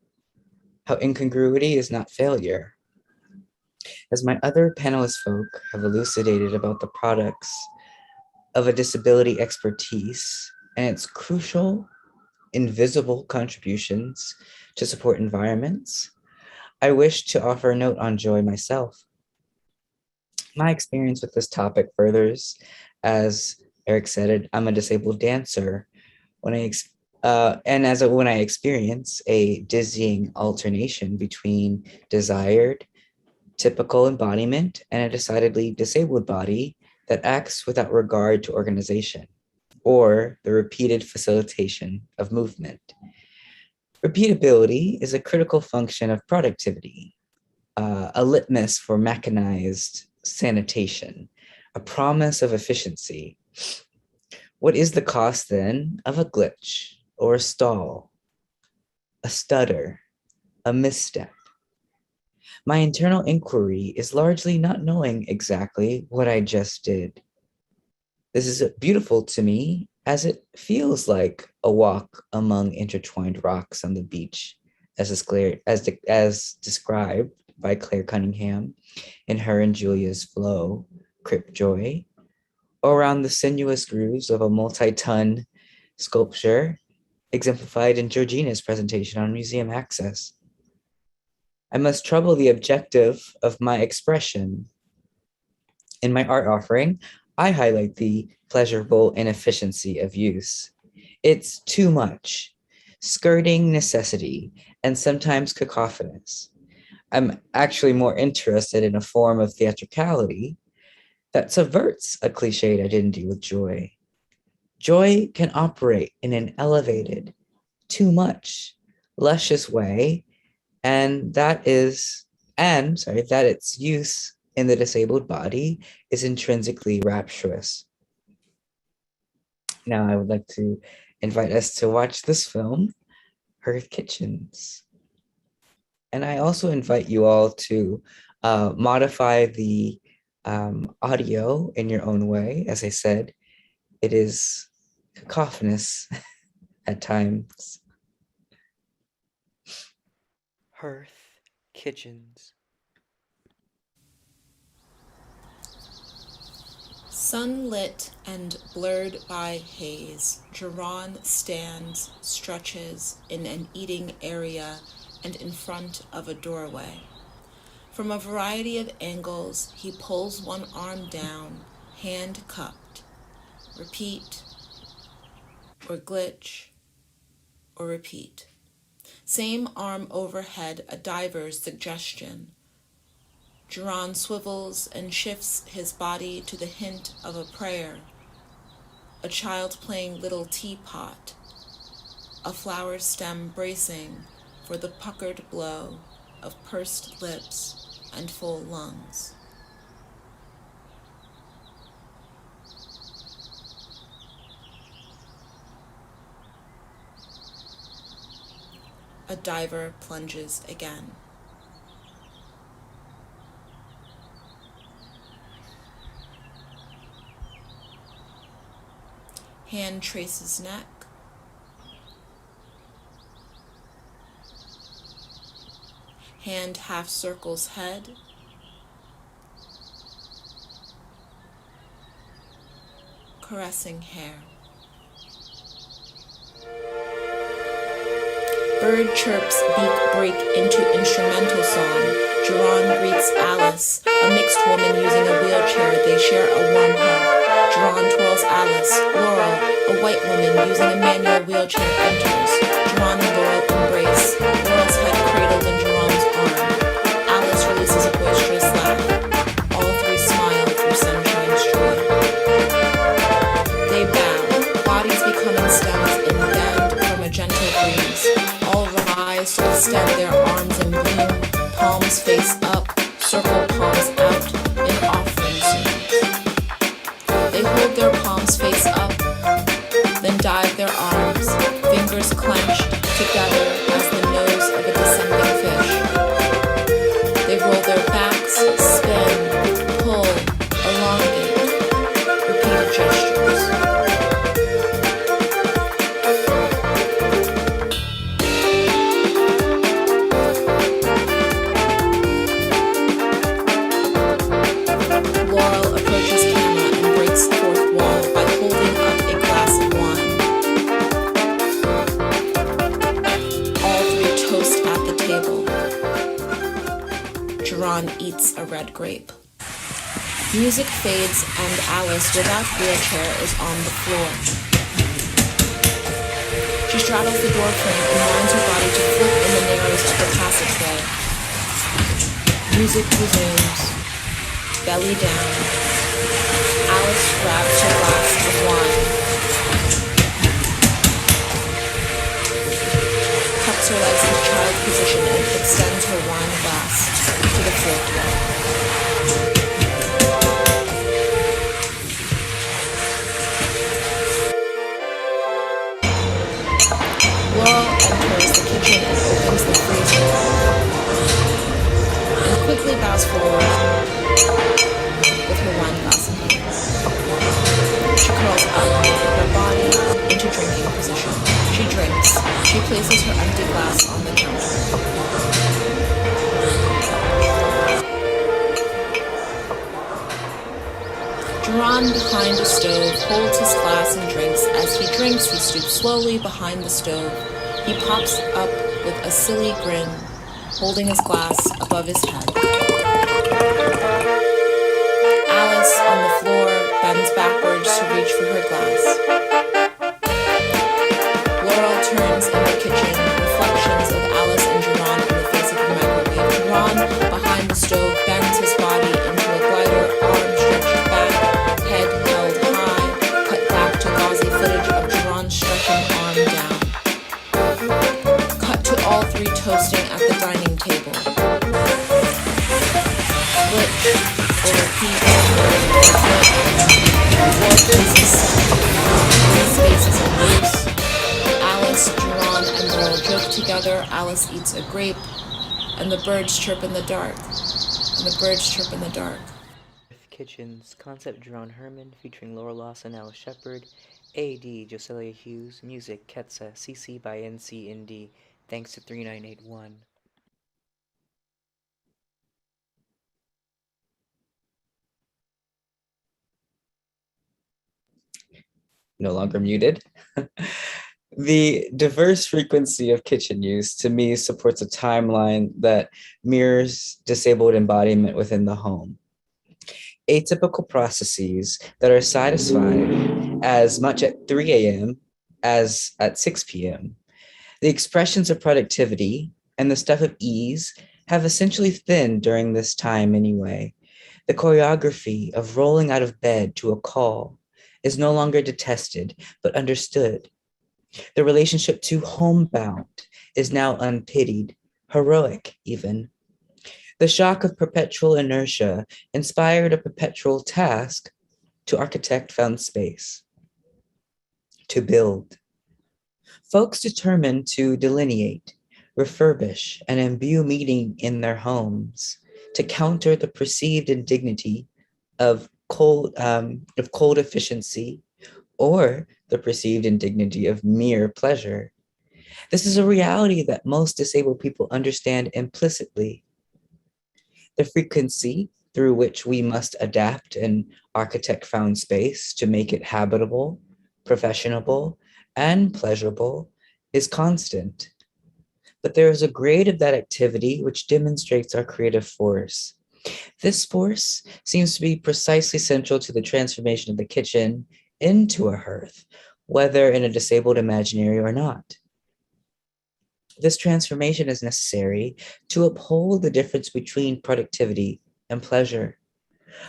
How incongruity is not failure. As my other panelist folk have elucidated about the products of a disability expertise and its crucial, invisible contributions to support environments, I wish to offer a note on joy myself. My experience with this topic furthers, as Eric said it, I'm a disabled dancer. When I experience a dizzying alternation between desired, typical embodiment and a decidedly disabled body that acts without regard to organization or the repeated facilitation of movement. Repeatability is a critical function of productivity, a litmus for mechanized sanitation, a promise of efficiency. What is the cost then of a glitch or a stall, a stutter, a misstep? My internal inquiry is largely not knowing exactly what I just did. This is beautiful to me, as it feels like a walk among intertwined rocks on the beach, as described by Claire Cunningham in her and Julia's Flow, Crip Joy, or around the sinuous grooves of a multi-ton sculpture exemplified in Georgina's presentation on museum access. I must trouble the objective of my expression. In my art offering, I highlight the pleasurable inefficiency of use. It's too much, skirting necessity, and sometimes cacophonous. I'm actually more interested in a form of theatricality that subverts a cliched identity with joy. Joy can operate in an elevated, too much, luscious way, and that its use in the disabled body is intrinsically rapturous. Now I would like to invite us to watch this film, Hearth Kitchens. And I also invite you all to modify the audio in your own way. As I said, it is cacophonous at times. Hearth Kitchens. Sunlit and blurred by haze, Jerron stands, stretches in an eating area and in front of a doorway. From a variety of angles, he pulls one arm down, hand cupped. Repeat, or glitch, or repeat. Same arm overhead, a diver's suggestion. Jerron swivels and shifts his body to the hint of a prayer. a child playing little teapot, a flower stem bracing for the puckered blow of pursed lips and full lungs. A diver plunges again. Hand traces neck. Hand half circles head. Caressing hair. Bird chirps beak break into instrumental song. Jerron greets Alice, a mixed woman using a wheelchair. They share a warm hug. Jerron twirls Alice. Laurel, a white woman using a manual wheelchair, enters. Jerron and Laurel embrace. Laurel's head cradled in Jerron's arm. Alice releases a boisterous laugh. All three smile through sunshine's joy. They bow, bodies becoming stems in bend from a gentle breeze. All rise to extend their arms and bloom, palms face up, circle palms out in offering songs. They hold their palms face up, then dive their arms, fingers clenched together as the nose of a descending fish. They roll their backs, spin, pull, elongate, repeated gestures. Eats a red grape. Music fades and Alice, without wheelchair, is on the floor. She straddles the doorframe and winds her body to flip in the narrows of the passageway. Music resumes. Belly down. Alice grabs her glass of wine. Cups her legs into child position and extends her wine glass to the fourth wall. Laurel enters the kitchen and opens the freezer, and quickly bows forward with her wine glass in hand. She curls up her body into drinking position. She drinks. She places her empty glass on the counter. Jerron, behind the stove, holds his glass and drinks. As he drinks, he stoops slowly behind the stove. He pops up with a silly grin, holding his glass above his head. Alice, on the floor, bends backwards to reach for her glass. Laurel turns in the kitchen, reflections of Alice and Jerron in the face of the microwave. Jerron, behind the stove, bends his body into a glider, arm stretched back, head held high, cut back to gauzy footage of Jerron stretching arm down. Cut to all three toasting at the dining table. Switch or repeat or places spaces and loose. Alice, Jerron, and Laurel joke together. Alice eats a grape, and the birds chirp in the dark. And the birds chirp in the dark. Kitchens, concept Jerron Herman, featuring Laura Lawson, Alice Shepard, A.D. Josiah Hughes, music Ketsa, CC by NC Indy, thanks to 3981. No longer muted. The diverse frequency of kitchen use, to me, supports a timeline that mirrors disabled embodiment within the home. Atypical processes that are satisfied as much at 3 a.m. as at 6 p.m. The expressions of productivity and the stuff of ease have essentially thinned during this time anyway. The choreography of rolling out of bed to a call is no longer detested, but understood. The relationship to homebound is now unpitied, heroic even. The shock of perpetual inertia inspired a perpetual task to architect found space, to build. Folks determined to delineate, refurbish, and imbue meaning in their homes to counter the perceived indignity of cold efficiency or the perceived indignity of mere pleasure. This is a reality that most disabled people understand implicitly. The frequency through which we must adapt and architect found space to make it habitable, professionable, and pleasurable is constant. But there is a grade of that activity which demonstrates our creative force. This force seems to be precisely central to the transformation of the kitchen into a hearth, whether in a disabled imaginary or not. This transformation is necessary to uphold the difference between productivity and pleasure.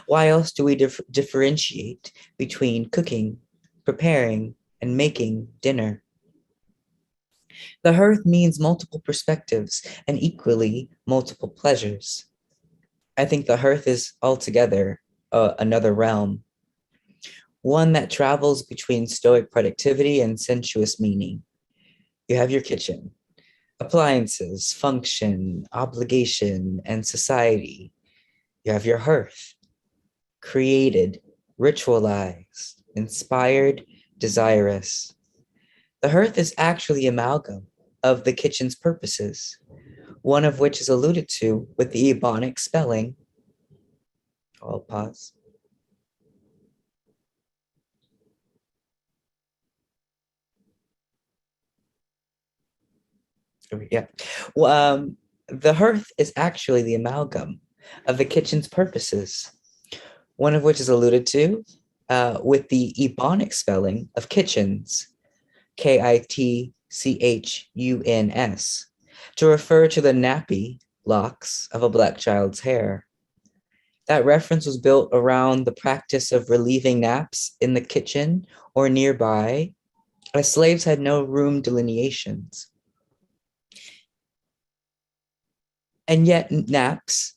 Why else do we differentiate between cooking, preparing, and making dinner? The hearth means multiple perspectives and equally multiple pleasures. I think the hearth is altogether another realm, one that travels between stoic productivity and sensuous meaning. You have your kitchen, appliances, function, obligation, and society. You have your hearth, created, ritualized, inspired, desirous. The hearth is actually the amalgam of the kitchen's purposes, one of which is alluded to with the Ebonic spelling. I'll pause. Yeah. Well, the hearth is actually the amalgam of the kitchen's purposes, one of which is alluded to with the Ebonic spelling of kitchens, Kitchuns, to refer to the nappy locks of a Black child's hair. That reference was built around the practice of relieving naps in the kitchen or nearby, as slaves had no room delineations. And yet naps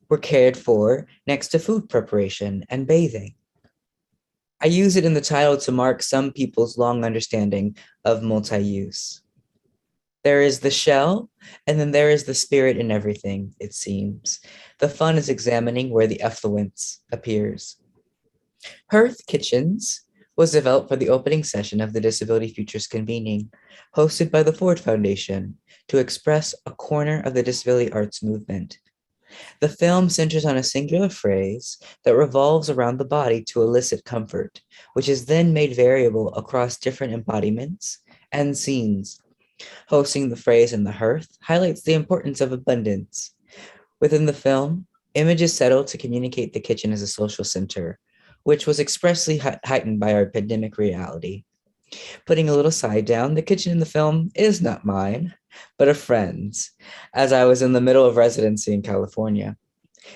were cared for next to food preparation and bathing. I use it in the title to mark some people's long understanding of multi-use. There is the shell, and then there is the spirit in everything, it seems. The fun is examining where the effluence appears. Hearth Kitchens was developed for the opening session of the Disability Futures Convening, hosted by the Ford Foundation, to express a corner of the disability arts movement. The film centers on a singular phrase that revolves around the body to elicit comfort, which is then made variable across different embodiments and scenes. Hosting the phrase in the hearth highlights the importance of abundance. Within the film, images settle to communicate the kitchen as a social center, which was expressly heightened by our pandemic reality. Putting a little side down, the kitchen in the film is not mine, but a friend's, as I was in the middle of residency in California.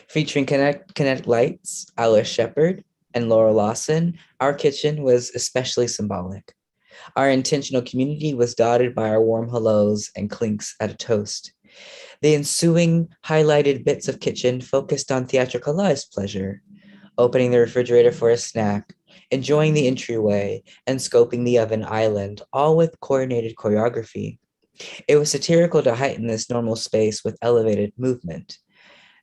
Featuring Kinetic Lights, Alice Shepard, and Laura Lawson, our kitchen was especially symbolic. Our intentional community was dotted by our warm hellos and clinks at a toast. The ensuing highlighted bits of kitchen focused on theatricalized pleasure, opening the refrigerator for a snack, enjoying the entryway, and scoping the oven island, all with coordinated choreography. It was satirical to heighten this normal space with elevated movement.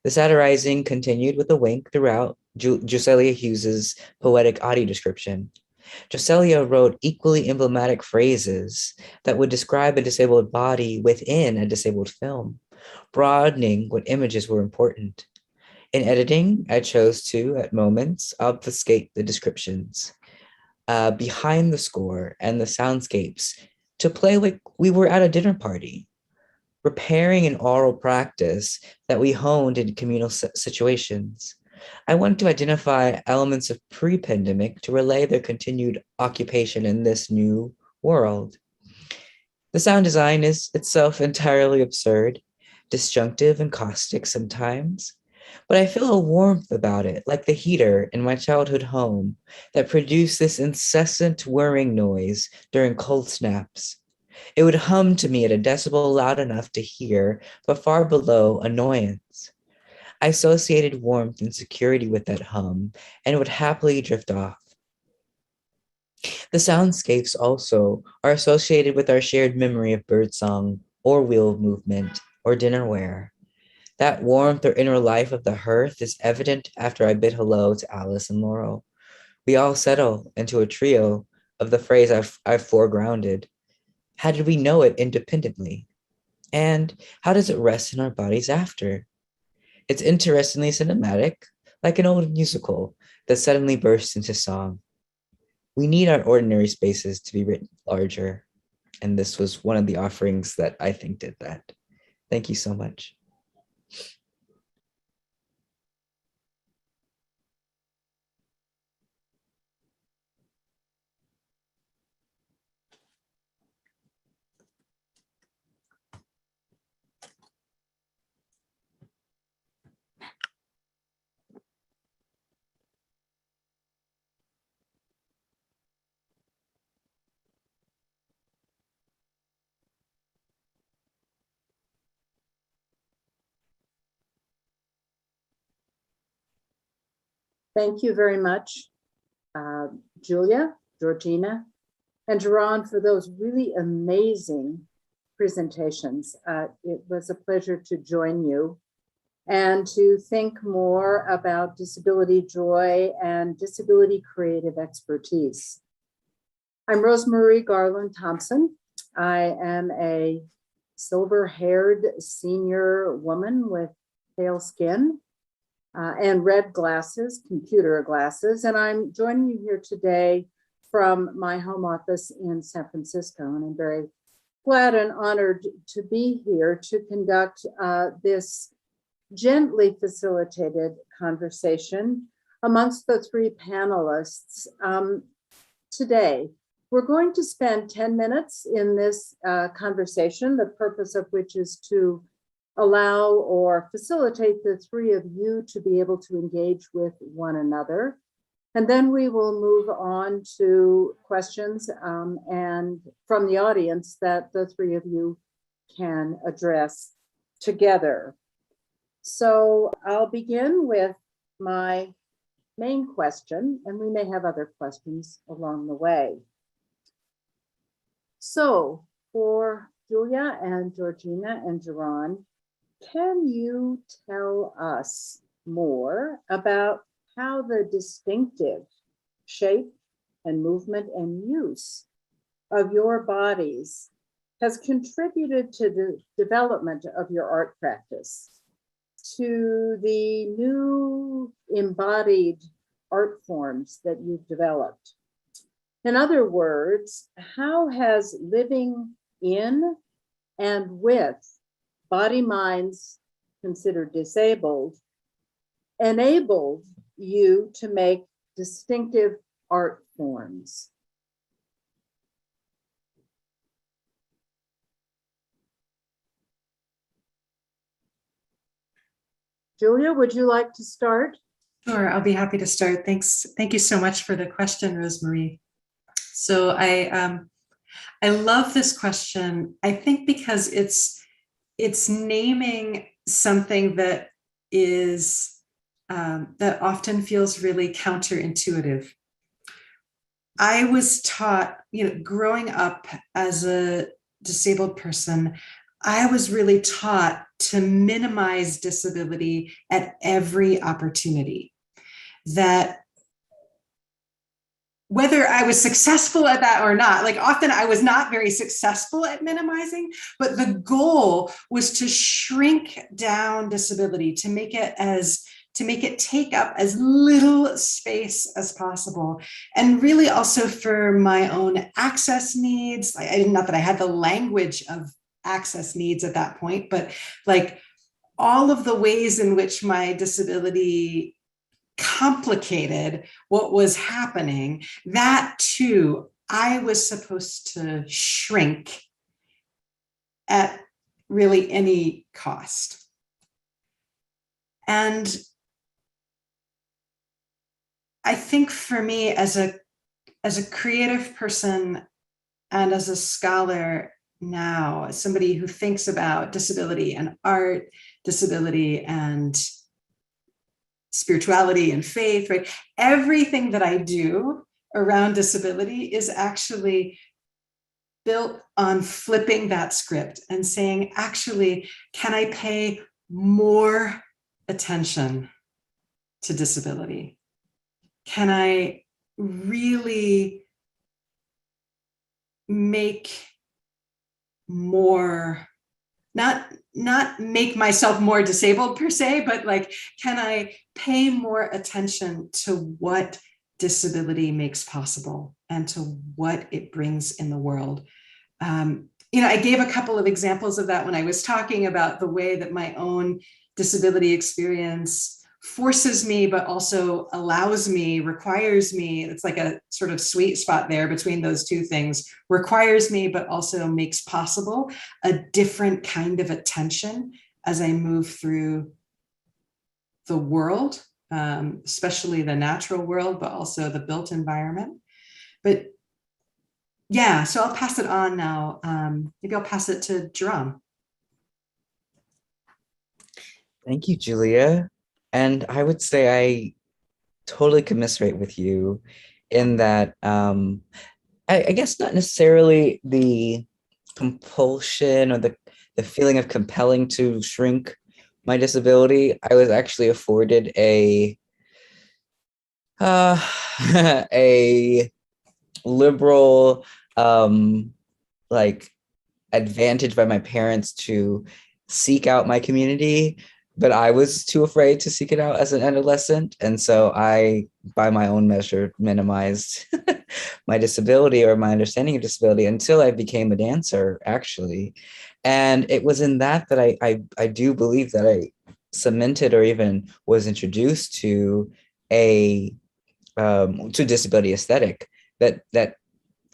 The satirizing continued with a wink throughout Joselia Hughes's poetic audio description. Joselia wrote equally emblematic phrases that would describe a disabled body within a disabled film, broadening what images were important. In editing, I chose to, at moments, obfuscate the descriptions behind the score and the soundscapes to play like we were at a dinner party, repairing an oral practice that we honed in communal situations. I wanted to identify elements of pre-pandemic to relay their continued occupation in this new world. The sound design is itself entirely absurd, disjunctive and caustic sometimes. But I feel a warmth about it, like the heater in my childhood home that produced this incessant whirring noise during cold snaps. It would hum to me at a decibel loud enough to hear, but far below annoyance. I associated warmth and security with that hum and would happily drift off. The soundscapes also are associated with our shared memory of birdsong or wheel movement or dinnerware. That warmth or inner life of the hearth is evident after I bid hello to Alice and Laurel. We all settle into a trio of the phrase I've foregrounded. How did we know it independently? And how does it rest in our bodies after? It's interestingly cinematic, like an old musical that suddenly bursts into song. We need our ordinary spaces to be written larger. And this was one of the offerings that I think did that. Thank you so much. Thank you very much, Julia, Georgina, and Jerron for those really amazing presentations. It was a pleasure to join you and to think more about disability joy and disability creative expertise. I'm Rosemarie Garland Thompson. I am a silver-haired senior woman with pale skin and red glasses, computer glasses. And I'm joining you here today from my home office in San Francisco. And I'm very glad and honored to be here to conduct this gently facilitated conversation amongst the three panelists today. We're going to spend 10 minutes in this conversation, the purpose of which is to allow or facilitate the three of you to be able to engage with one another. And then we will move on to questions and from the audience that the three of you can address together. So I'll begin with my main question, and we may have other questions along the way. So for Julia and Georgina and Jerron, can you tell us more about how the distinctive shape and movement and use of your bodies has contributed to the development of your art practice, to the new embodied art forms that you've developed? In other words, how has living in and with body minds considered disabled enabled you to make distinctive art forms? Julia, would you like to start? Sure, I'll be happy to start. Thanks. Thank you so much for the question, Rosemarie. So I love this question. I think because it's naming something that is that often feels really counterintuitive. I was taught, growing up as a disabled person, I was really taught to minimize disability at every opportunity. That whether I was successful at that or not, like often I was not very successful at minimizing, but the goal was to shrink down disability, to make it take up as little space as possible. And really also for my own access needs. Not that I had the language of access needs at that point, but like all of the ways in which my disability complicated what was happening, that too, I was supposed to shrink at really any cost. And I think for me, as a creative person and as a scholar now, as somebody who thinks about disability and art, disability and spirituality and faith, right? Everything that I do around disability is actually built on flipping that script and saying, actually, can I pay more attention to disability? Can I really make more, not make myself more disabled per se, but like, can I pay more attention to what disability makes possible and to what it brings in the world? I gave a couple of examples of that when I was talking about the way that my own disability experience forces me, but also allows me, requires me. It's like a sort of sweet spot there between those two things. Requires me, but also makes possible a different kind of attention as I move through the world, especially the natural world, but also the built environment. But yeah, so I'll pass it on now. Maybe I'll pass it to Jerron. Thank you, Julia. And I would say I totally commiserate with you in that I guess not necessarily the compulsion or the feeling of compelling to shrink my disability. I was actually afforded a a liberal like advantage by my parents to seek out my community, but I was too afraid to seek it out as an adolescent. And so I, by my own measure, minimized my disability or my understanding of disability until I became a dancer, actually. And it was in that I do believe that I cemented or even was introduced to to disability aesthetic that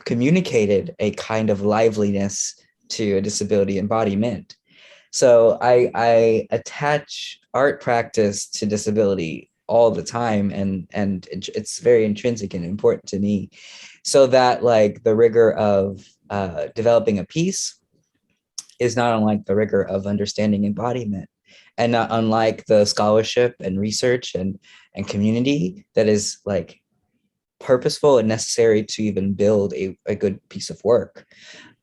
communicated a kind of liveliness to a disability embodiment. So I attach art practice to disability all the time, and it's very intrinsic and important to me. So that like the rigor of developing a piece is not unlike the rigor of understanding embodiment, and not unlike the scholarship and research and community that is like purposeful and necessary to even build a good piece of work.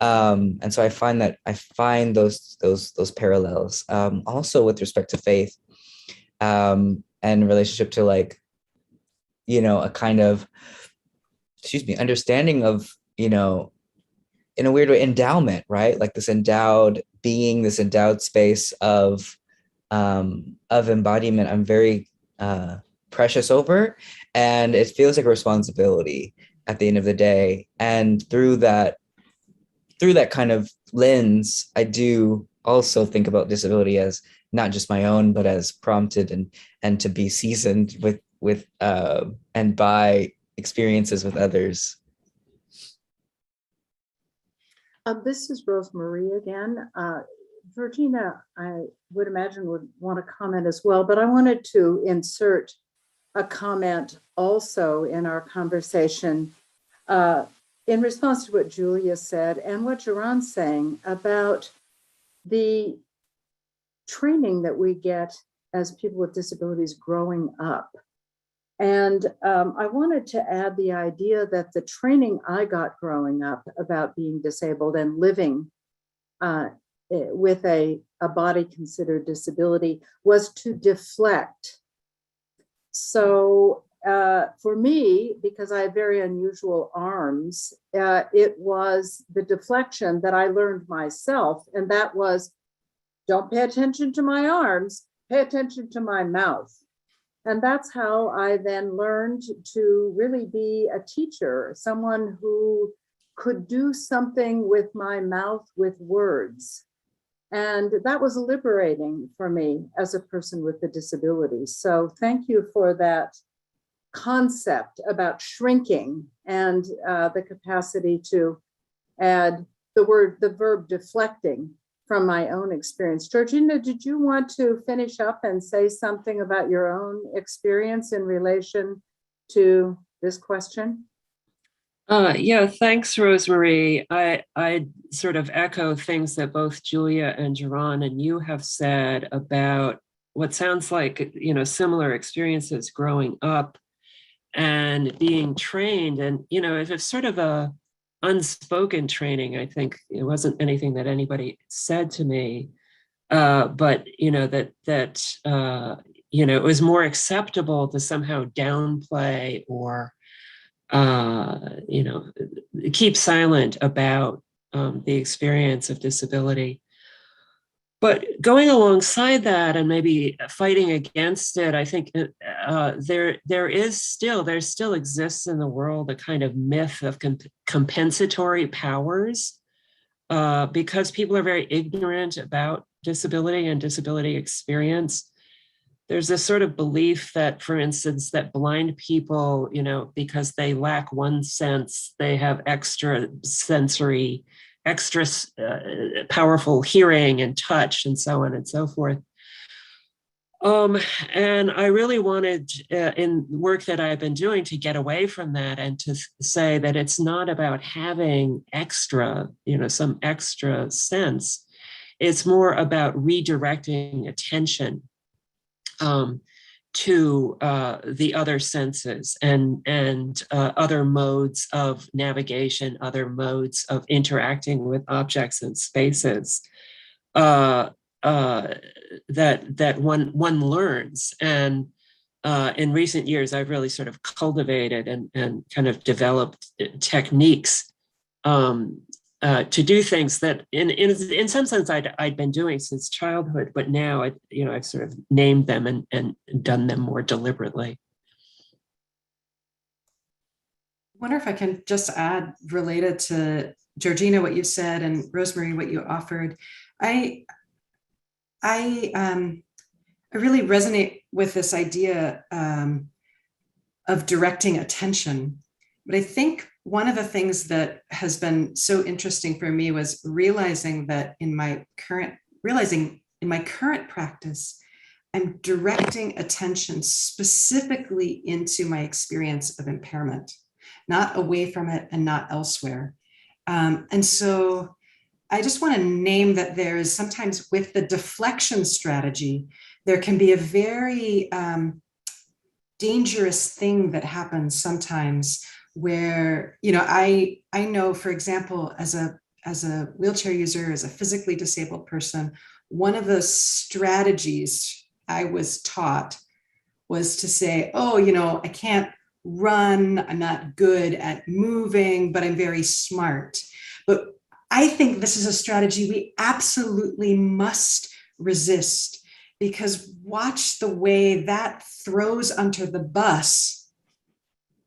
And so I find those parallels also with respect to faith and relationship to like, a kind of, understanding of, in a weird way, endowment, right? Like this endowed being, this endowed space of embodiment I'm very precious over, and it feels like a responsibility at the end of the day. And through that kind of lens, I do also think about disability as not just my own, but as prompted and to be seasoned with and by experiences with others. This is Rose Marie again. Georgina, I would imagine would want to comment as well, but I wanted to insert a comment also in our conversation in response to what Julia said and what Jerron's saying about the training that we get as people with disabilities growing up. And I wanted to add the idea that the training I got growing up about being disabled and living with a body considered disability was to deflect. So for me, because I have very unusual arms, it was the deflection that I learned myself. And that was, don't pay attention to my arms, pay attention to my mouth. And that's how I then learned to really be a teacher, someone who could do something with my mouth with words. And that was liberating for me as a person with a disability. So thank you for that concept about shrinking and the capacity to add the verb deflecting from my own experience. Georgina, did you want to finish up and say something about your own experience in relation to this question? Yeah, thanks, Rosemary. I sort of echo things that both Julia and Jerron and you have said about what sounds like, similar experiences growing up and being trained. And, it's sort of a unspoken training. I think it wasn't anything that anybody said to me, but, it was more acceptable to somehow downplay or keep silent about the experience of disability. But going alongside that and maybe fighting against it, I think there still exists in the world a kind of myth of compensatory powers because people are very ignorant about disability and disability experience. There's this sort of belief that, for instance, that blind people, because they lack one sense, they have extra sensory, extra powerful hearing and touch and so on and so forth. And I really wanted in work that I've been doing to get away from that and to say that it's not about having extra, some extra sense. It's more about redirecting attention to the other senses and other modes of navigation, other modes of interacting with objects and spaces that one learns. And in recent years, I've really sort of cultivated and kind of developed techniques to do things that in some sense I'd been doing since childhood, but now I've sort of named them and done them more deliberately. I wonder if I can just add, related to Georgina, what you said, and Rosemary, what you offered. I really resonate with this idea of directing attention. But I think one of the things that has been so interesting for me was realizing that in my current practice, I'm directing attention specifically into my experience of impairment, not away from it and not elsewhere. And so I just want to name that there is sometimes with the deflection strategy, there can be a very dangerous thing that happens sometimes where, I know, for example, as a wheelchair user, as a physically disabled person, one of the strategies I was taught was to say, I can't run, I'm not good at moving, but I'm very smart. But I think this is a strategy we absolutely must resist, because watch the way that throws under the bus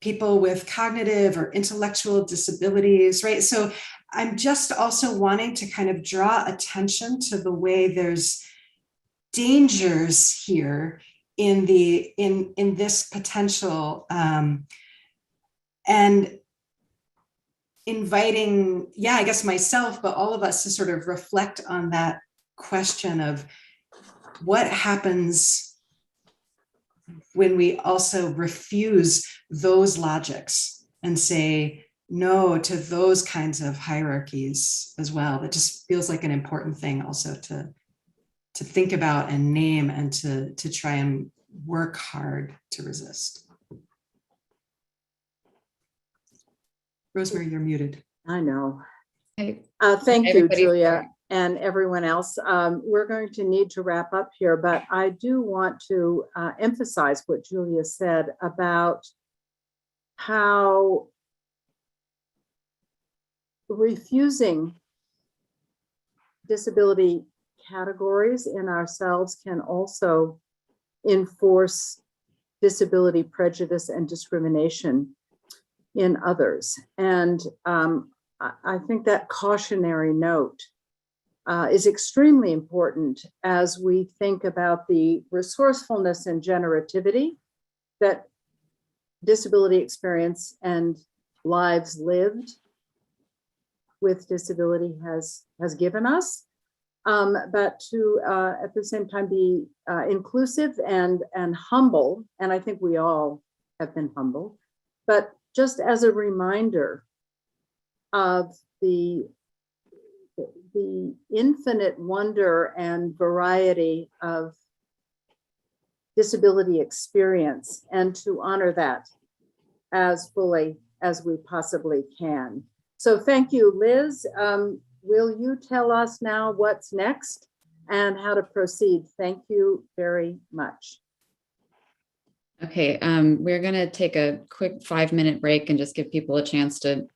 people with cognitive or intellectual disabilities, right? So I'm just also wanting to kind of draw attention to the way there's dangers here in this potential, and inviting, I guess myself, but all of us to sort of reflect on that question of what happens when we also refuse those logics and say no to those kinds of hierarchies as well. That just feels like an important thing also to think about and name, and to try and work hard to resist. Rosemary, you're muted. I know. Hey, thank you, everybody. Julia, and everyone else. We're going to need to wrap up here, but I do want to emphasize what Julia said about how refusing disability categories in ourselves can also enforce disability prejudice and discrimination in others. And I think that cautionary note is extremely important as we think about the resourcefulness and generativity that disability experience and lives lived with disability has given us. but to at the same time be inclusive and humble. And I think we all have been humble, but just as a reminder of the infinite wonder and variety of disability experience, and to honor that as fully as we possibly can. So thank you, Liz. Will you tell us now what's next and how to proceed? Thank you very much. Okay, we're going to take a quick 5-minute break and just give people a chance to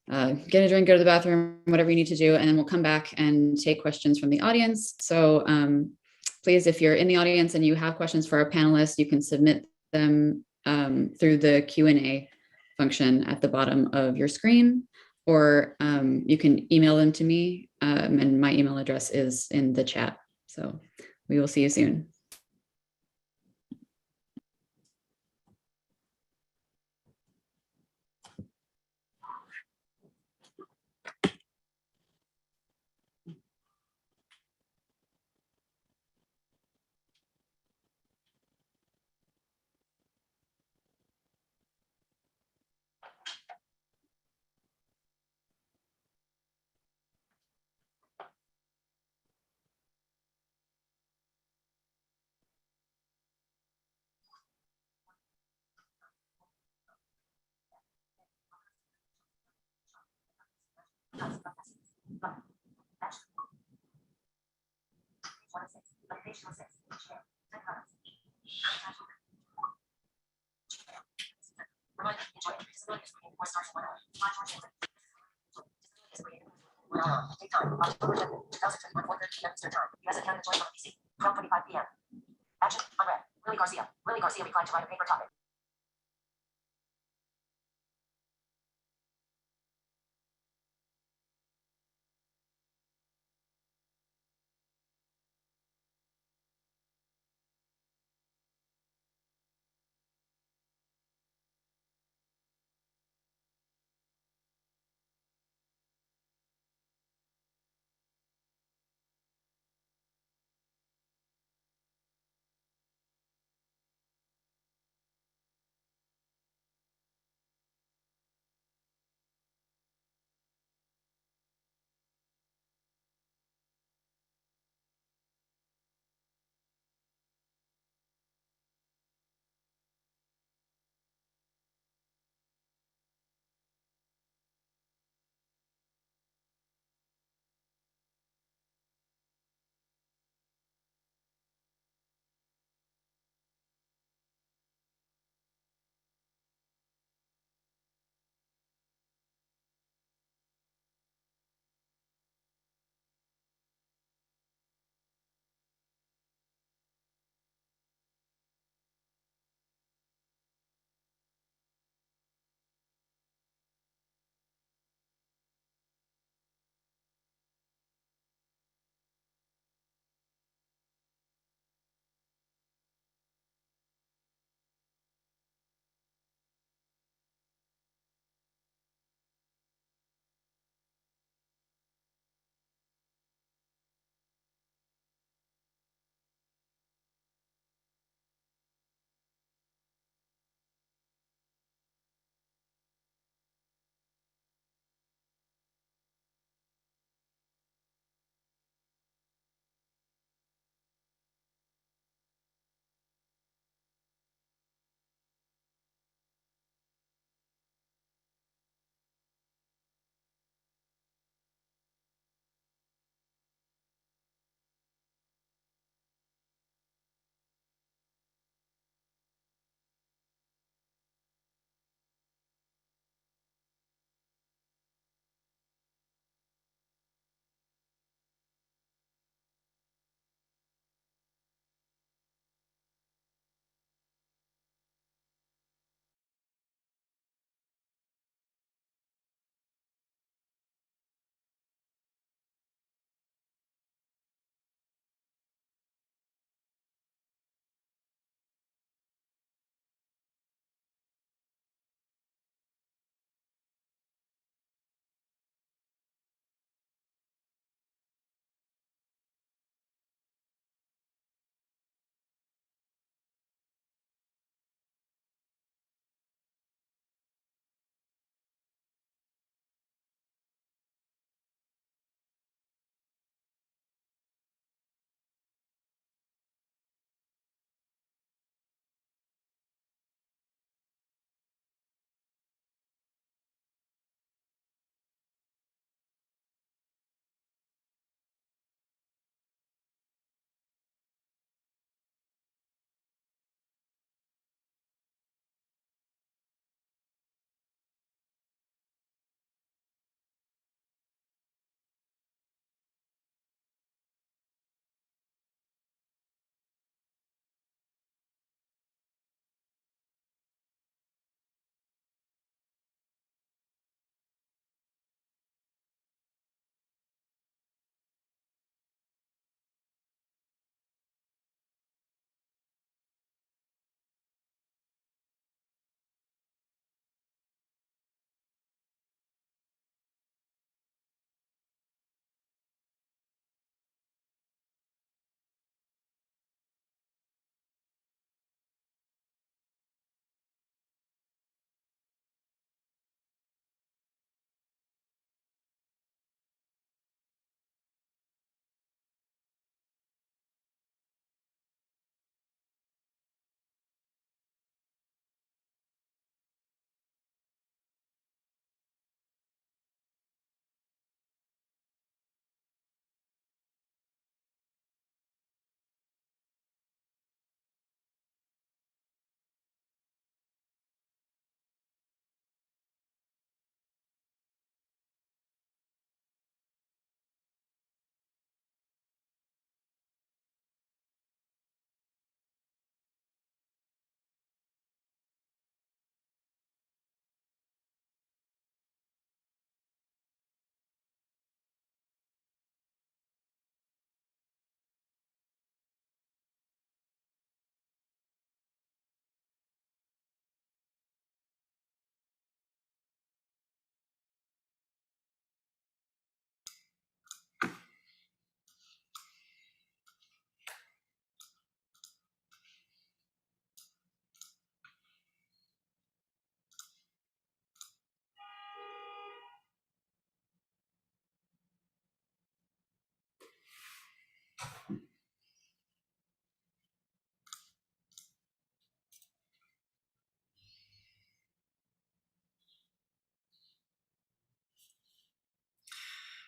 get a drink, go to the bathroom, whatever you need to do, and then we'll come back and take questions from the audience. So please, if you're in the audience and you have questions for our panelists, you can submit them through the Q&A function at the bottom of your screen, or you can email them to me, and my email address is in the chat. So we will see you soon.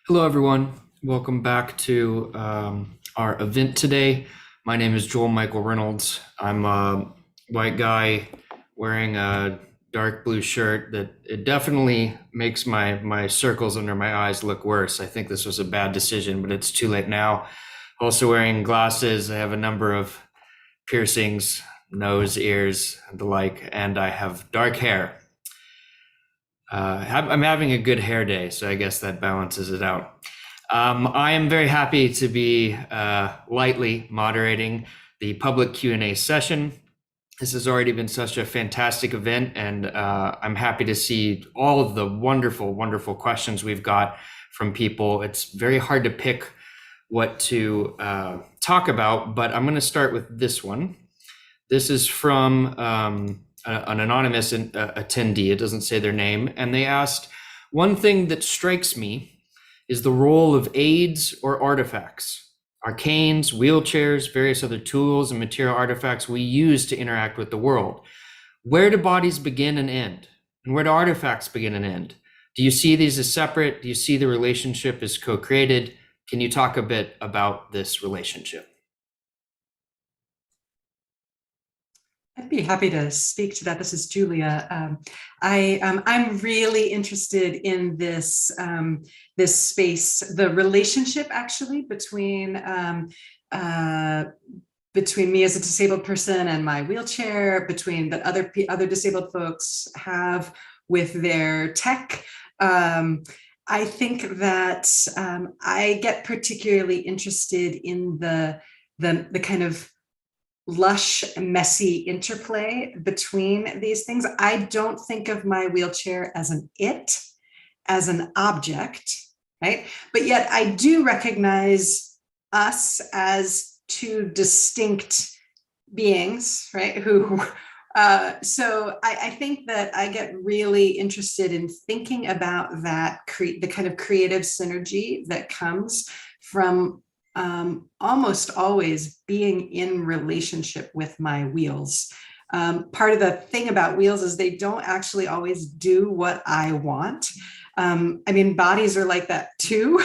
Hello, everyone. Welcome back to our event today. My name is Joel Michael Reynolds. I'm a white guy wearing a dark blue shirt that it definitely makes my circles under my eyes look worse. I think this was a bad decision, but it's too late now. Also wearing glasses. I have a number of piercings, nose, ears, and the like, and I have dark hair. I'm having a good hair day, so I guess that balances it out. I am very happy to be lightly moderating the public Q&A session. This has already been such a fantastic event, and I'm happy to see all of the wonderful, wonderful questions we've got from people. It's very hard to pick what to talk about, but I'm going to start with this one. This is from an anonymous attendee. It doesn't say their name. And they asked, one thing that strikes me is the role of aids or artifacts, arcanes, wheelchairs, various other tools and material artifacts we use to interact with the world. Where do bodies begin and end? And where do artifacts begin and end? Do you see these as separate? Do you see the relationship as co-created? Can you talk a bit about this relationship? I'd be happy to speak to that. This is Julia. I'm really interested in this this space, the relationship actually between me as a disabled person and my wheelchair, between that other disabled folks have with their tech. I think that I get particularly interested in the kind of lush, messy interplay between these things. I don't think of my wheelchair as as an object, right? But yet I do recognize us as two distinct beings, right? So I think that I get really interested in thinking about that, the kind of creative synergy that comes from almost always being in relationship with my wheels. Part of the thing about wheels is they don't actually always do what I want. I mean, bodies are like that too,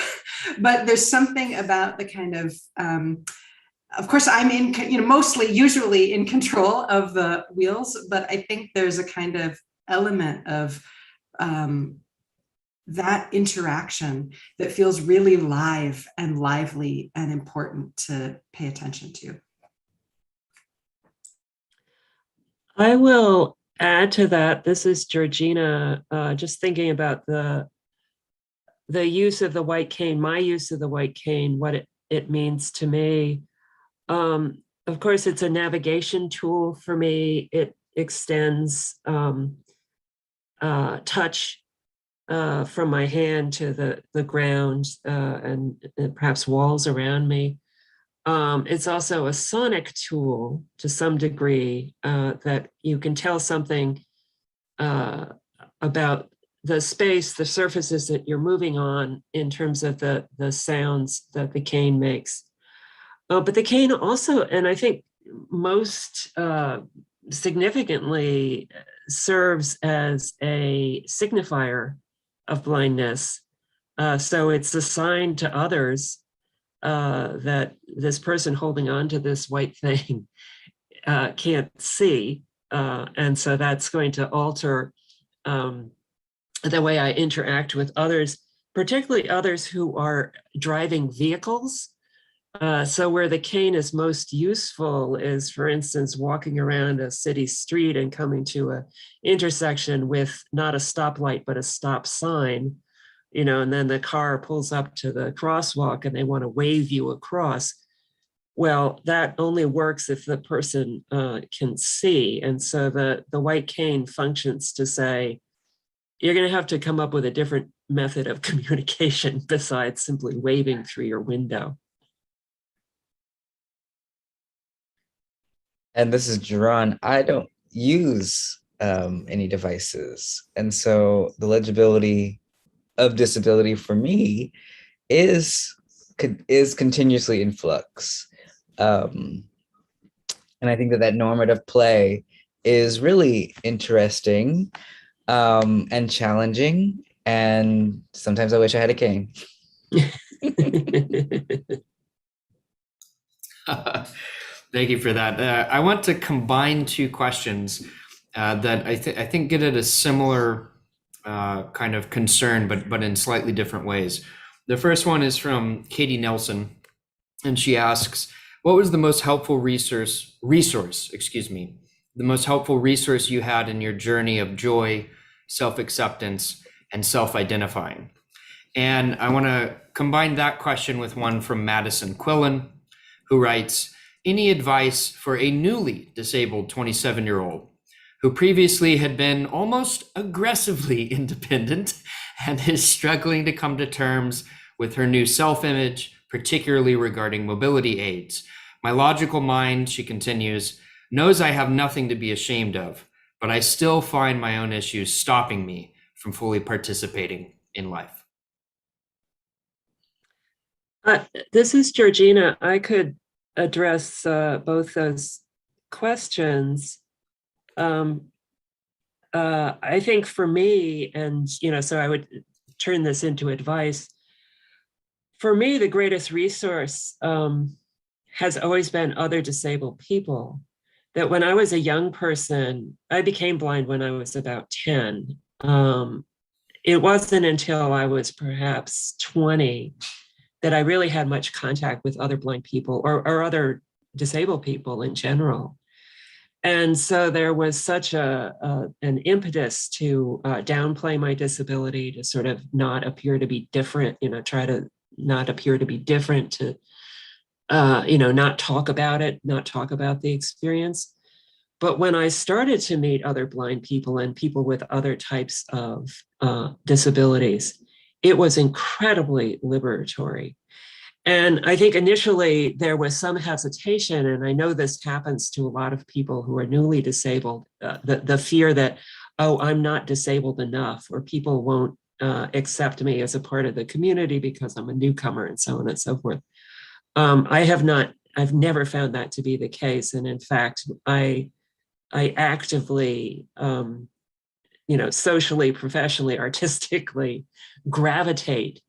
but there's something about the kind of course, I'm usually in control of the wheels, but I think there's a kind of element of that interaction that feels really live and lively and important to pay attention to. I will add to that. This is Georgina, just thinking about the use of the white cane, my use of the white cane, what it means to me. Of course, it's a navigation tool for me. It extends touch from my hand to the ground and perhaps walls around me. It's also a sonic tool to some degree that you can tell something about the space, the surfaces that you're moving on in terms of the sounds that the cane makes. But the cane also, and I think most significantly, serves as a signifier of blindness. So it's a sign to others that this person holding on to this white thing can't see. And so that's going to alter the way I interact with others, particularly others who are driving vehicles. So where the cane is most useful is, for instance, walking around a city street and coming to an intersection with not a stoplight, but a stop sign, and then the car pulls up to the crosswalk and they want to wave you across. Well, that only works if the person can see. And so the white cane functions to say, you're going to have to come up with a different method of communication besides simply waving through your window. And this is Jerron. I don't use any devices. And so the legibility of disability for me is continuously in flux. And I think that normative play is really interesting and challenging. And sometimes I wish I had a cane. Thank you for that. I want to combine two questions that I think get at a similar kind of concern, but in slightly different ways. The first one is from Katie Nelson, and she asks, "What was the most helpful resource? The most helpful resource you had in your journey of joy, self-acceptance, and self-identifying?" And I want to combine that question with one from Madison Quillen, who writes, "Any advice for a newly disabled 27-year-old who previously had been almost aggressively independent and is struggling to come to terms with her new self-image, particularly regarding mobility aids? My logical mind," she continues, "knows I have nothing to be ashamed of, but I still find my own issues stopping me from fully participating in life." This is Georgina. I could address both those questions. I think for me, and so I would turn this into advice. For me, the greatest resource has always been other disabled people. That when I was a young person, I became blind when I was about 10. It wasn't until I was perhaps 20 that I really had much contact with other blind people or other disabled people in general. And so there was such an impetus to downplay my disability, to sort of not appear to be different, try to not appear to be different, to, not talk about it, not talk about the experience. But when I started to meet other blind people and people with other types of disabilities, it was incredibly liberatory. And I think initially there was some hesitation, and I know this happens to a lot of people who are newly disabled, the fear that, oh, I'm not disabled enough, or people won't accept me as a part of the community because I'm a newcomer, and so on and so forth. I've never found that to be the case. And in fact, I actively, socially, professionally, artistically gravitate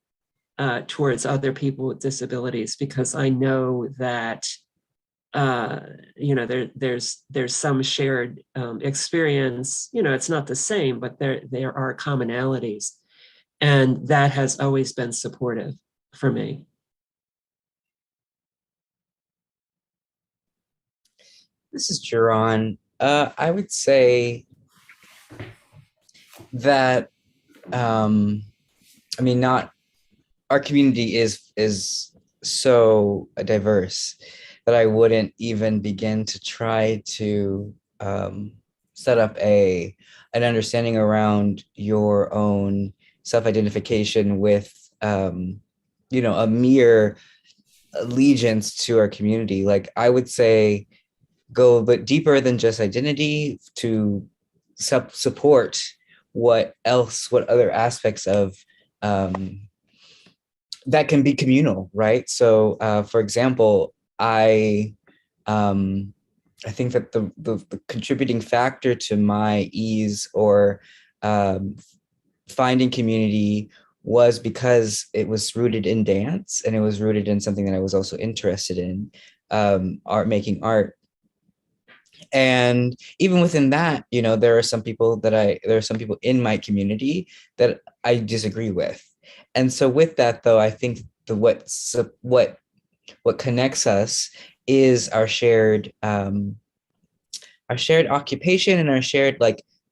towards other people with disabilities, because I know that there's some shared experience. It's not the same, but there are commonalities, and that has always been supportive for me. This is Jerron. I would say that not our community is so diverse that I wouldn't even begin to try to set up an understanding around your own self-identification with a mere allegiance to our community. Like, I would say go a bit deeper than just identity to support what other aspects of that can be communal, right? So, for example, I think that the contributing factor to my ease or finding community was because it was rooted in dance, and it was rooted in something that I was also interested in, making art. And even within that, there are some people in my community that I disagree with. And so with that, though, I think what connects us is our shared occupation and our shared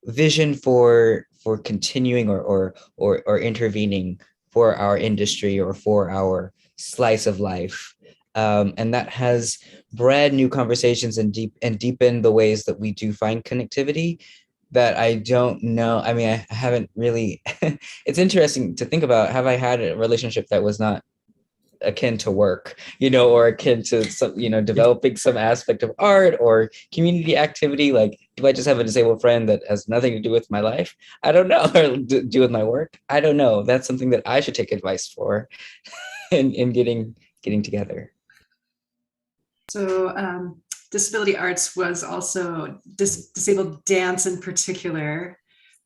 vision for continuing or intervening for our industry or for our slice of life. And that has bred new conversations and deepened the ways that we do find connectivity that I don't know. I mean, I haven't really, it's interesting to think about, have I had a relationship that was not akin to work, or akin to some, developing some aspect of art or community activity? Like, do I just have a disabled friend that has nothing to do with my life? I don't know. Or do with my work? I don't know. That's something that I should take advice for in getting together. So disability arts was also, disabled dance in particular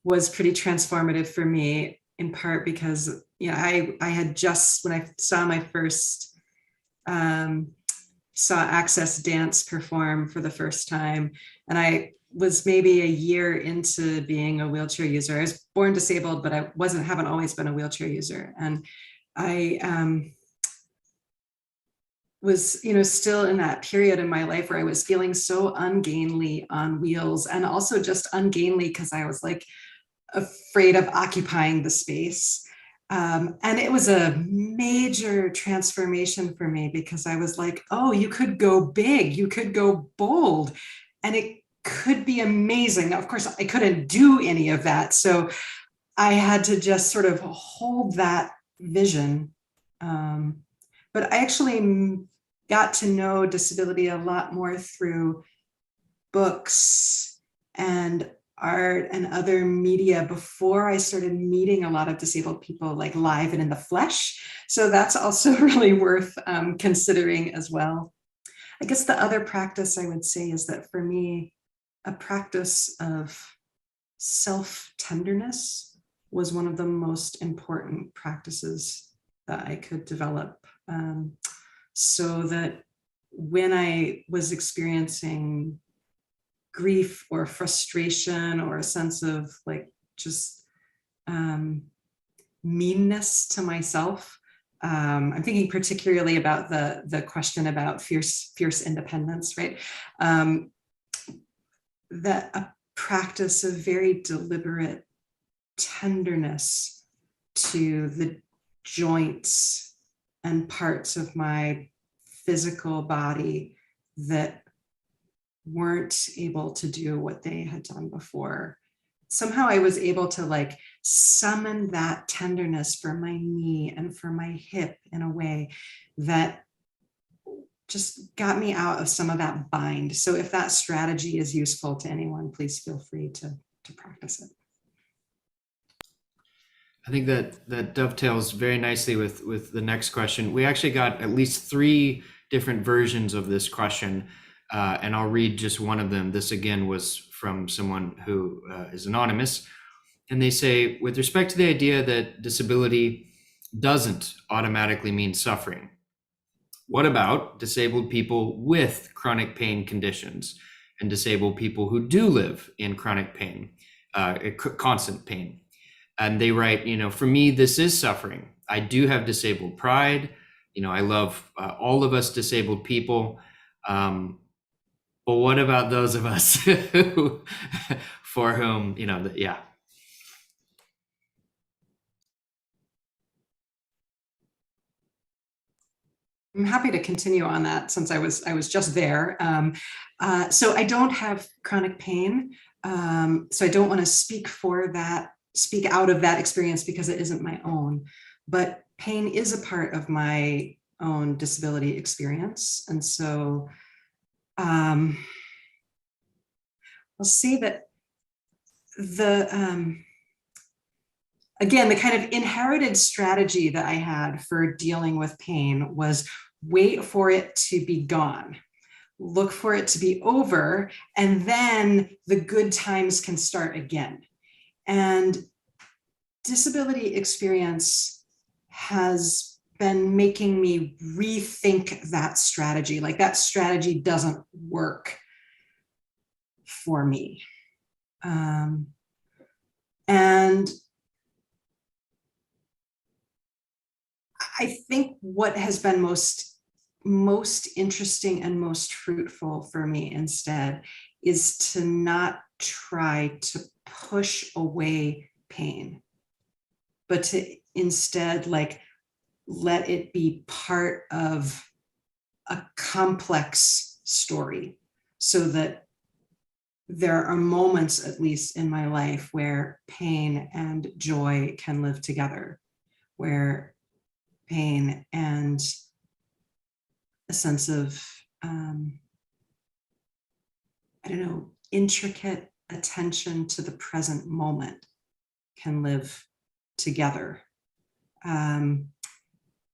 was pretty transformative for me, in part because I had just, when I saw my first, saw Access Dance perform for the first time, and I was maybe a year into being a wheelchair user. I was born disabled, but I haven't always been a wheelchair user. And I was, still in that period in my life where I was feeling so ungainly on wheels, and also just ungainly because I was like afraid of occupying the space. And it was a major transformation for me, because I was like, oh, you could go big, you could go bold, and it could be amazing. Of course, I couldn't do any of that. So I had to just sort of hold that vision. But I actually got to know disability a lot more through books and art and other media before I started meeting a lot of disabled people, like live and in the flesh. So that's also really worth considering as well. I guess the other practice I would say is that for me, a practice of self-tenderness was one of the most important practices that I could develop, so that when I was experiencing grief or frustration or a sense of like just meanness to myself, I'm thinking particularly about the question about fierce independence, right? That a practice of very deliberate tenderness to the joints and parts of my physical body that weren't able to do what they had done before. Somehow I was able to like summon that tenderness for my knee and for my hip in a way that just got me out of some of that bind. So if that strategy is useful to anyone, please feel free to practice it. I think that dovetails very nicely with the next question. We actually got at least 3 different versions of this question, and I'll read just one of them. This again was from someone who is anonymous, and they say, with respect to the idea that disability doesn't automatically mean suffering, what about disabled people with chronic pain conditions and disabled people who do live in chronic pain, constant pain? And they write, for me, this is suffering. I do have disabled pride. I love all of us disabled people. But what about those of us for whom, yeah. I'm happy to continue on that since I was just there. So I don't have chronic pain. So I don't want to speak out of that experience because it isn't my own, but pain is a part of my own disability experience. And so I'll say that again, the kind of inherited strategy that I had for dealing with pain was wait for it to be gone, look for it to be over, and then the good times can start again. And disability experience has been making me rethink that strategy. Like that strategy doesn't work for me. And I think what has been most interesting and most fruitful for me instead is to not try to push away pain, but to instead like let it be part of a complex story, so that there are moments, at least in my life, where pain and joy can live together, where pain and a sense of, intricate attention to the present moment can live together.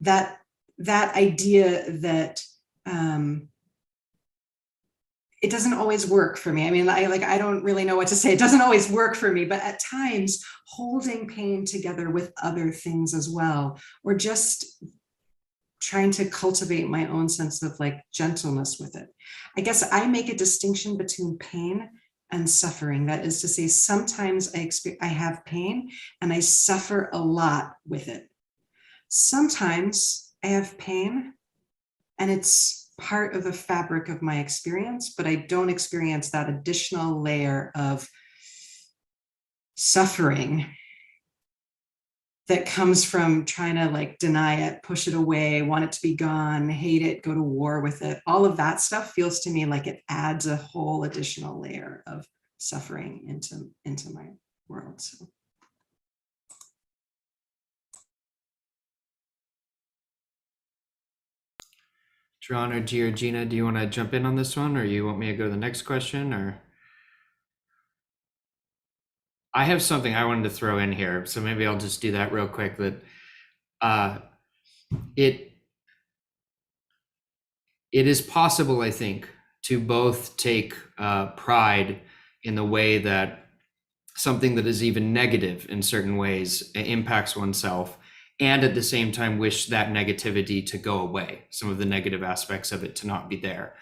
That idea that it doesn't always work for me. I mean, I don't really know what to say. It doesn't always work for me, but at times holding pain together with other things as well, or just trying to cultivate my own sense of like gentleness with it. I guess I make a distinction between pain and suffering. That is to say, sometimes I have pain and I suffer a lot with it. Sometimes I have pain and it's part of the fabric of my experience, but I don't experience that additional layer of suffering that comes from trying to like deny it, push it away, want it to be gone, hate it, go to war with it. All of that stuff feels to me like it adds a whole additional layer of suffering into my world. So. Jerron or Georgina, do you want to jump in on this one, or you want me to go to the next question? Or I have something I wanted to throw in here, so maybe I'll just do that real quick. That it is possible, I think, to both take pride in the way that something that is even negative in certain ways impacts oneself, and at the same time wish that negativity to go away, some of the negative aspects of it to not be there.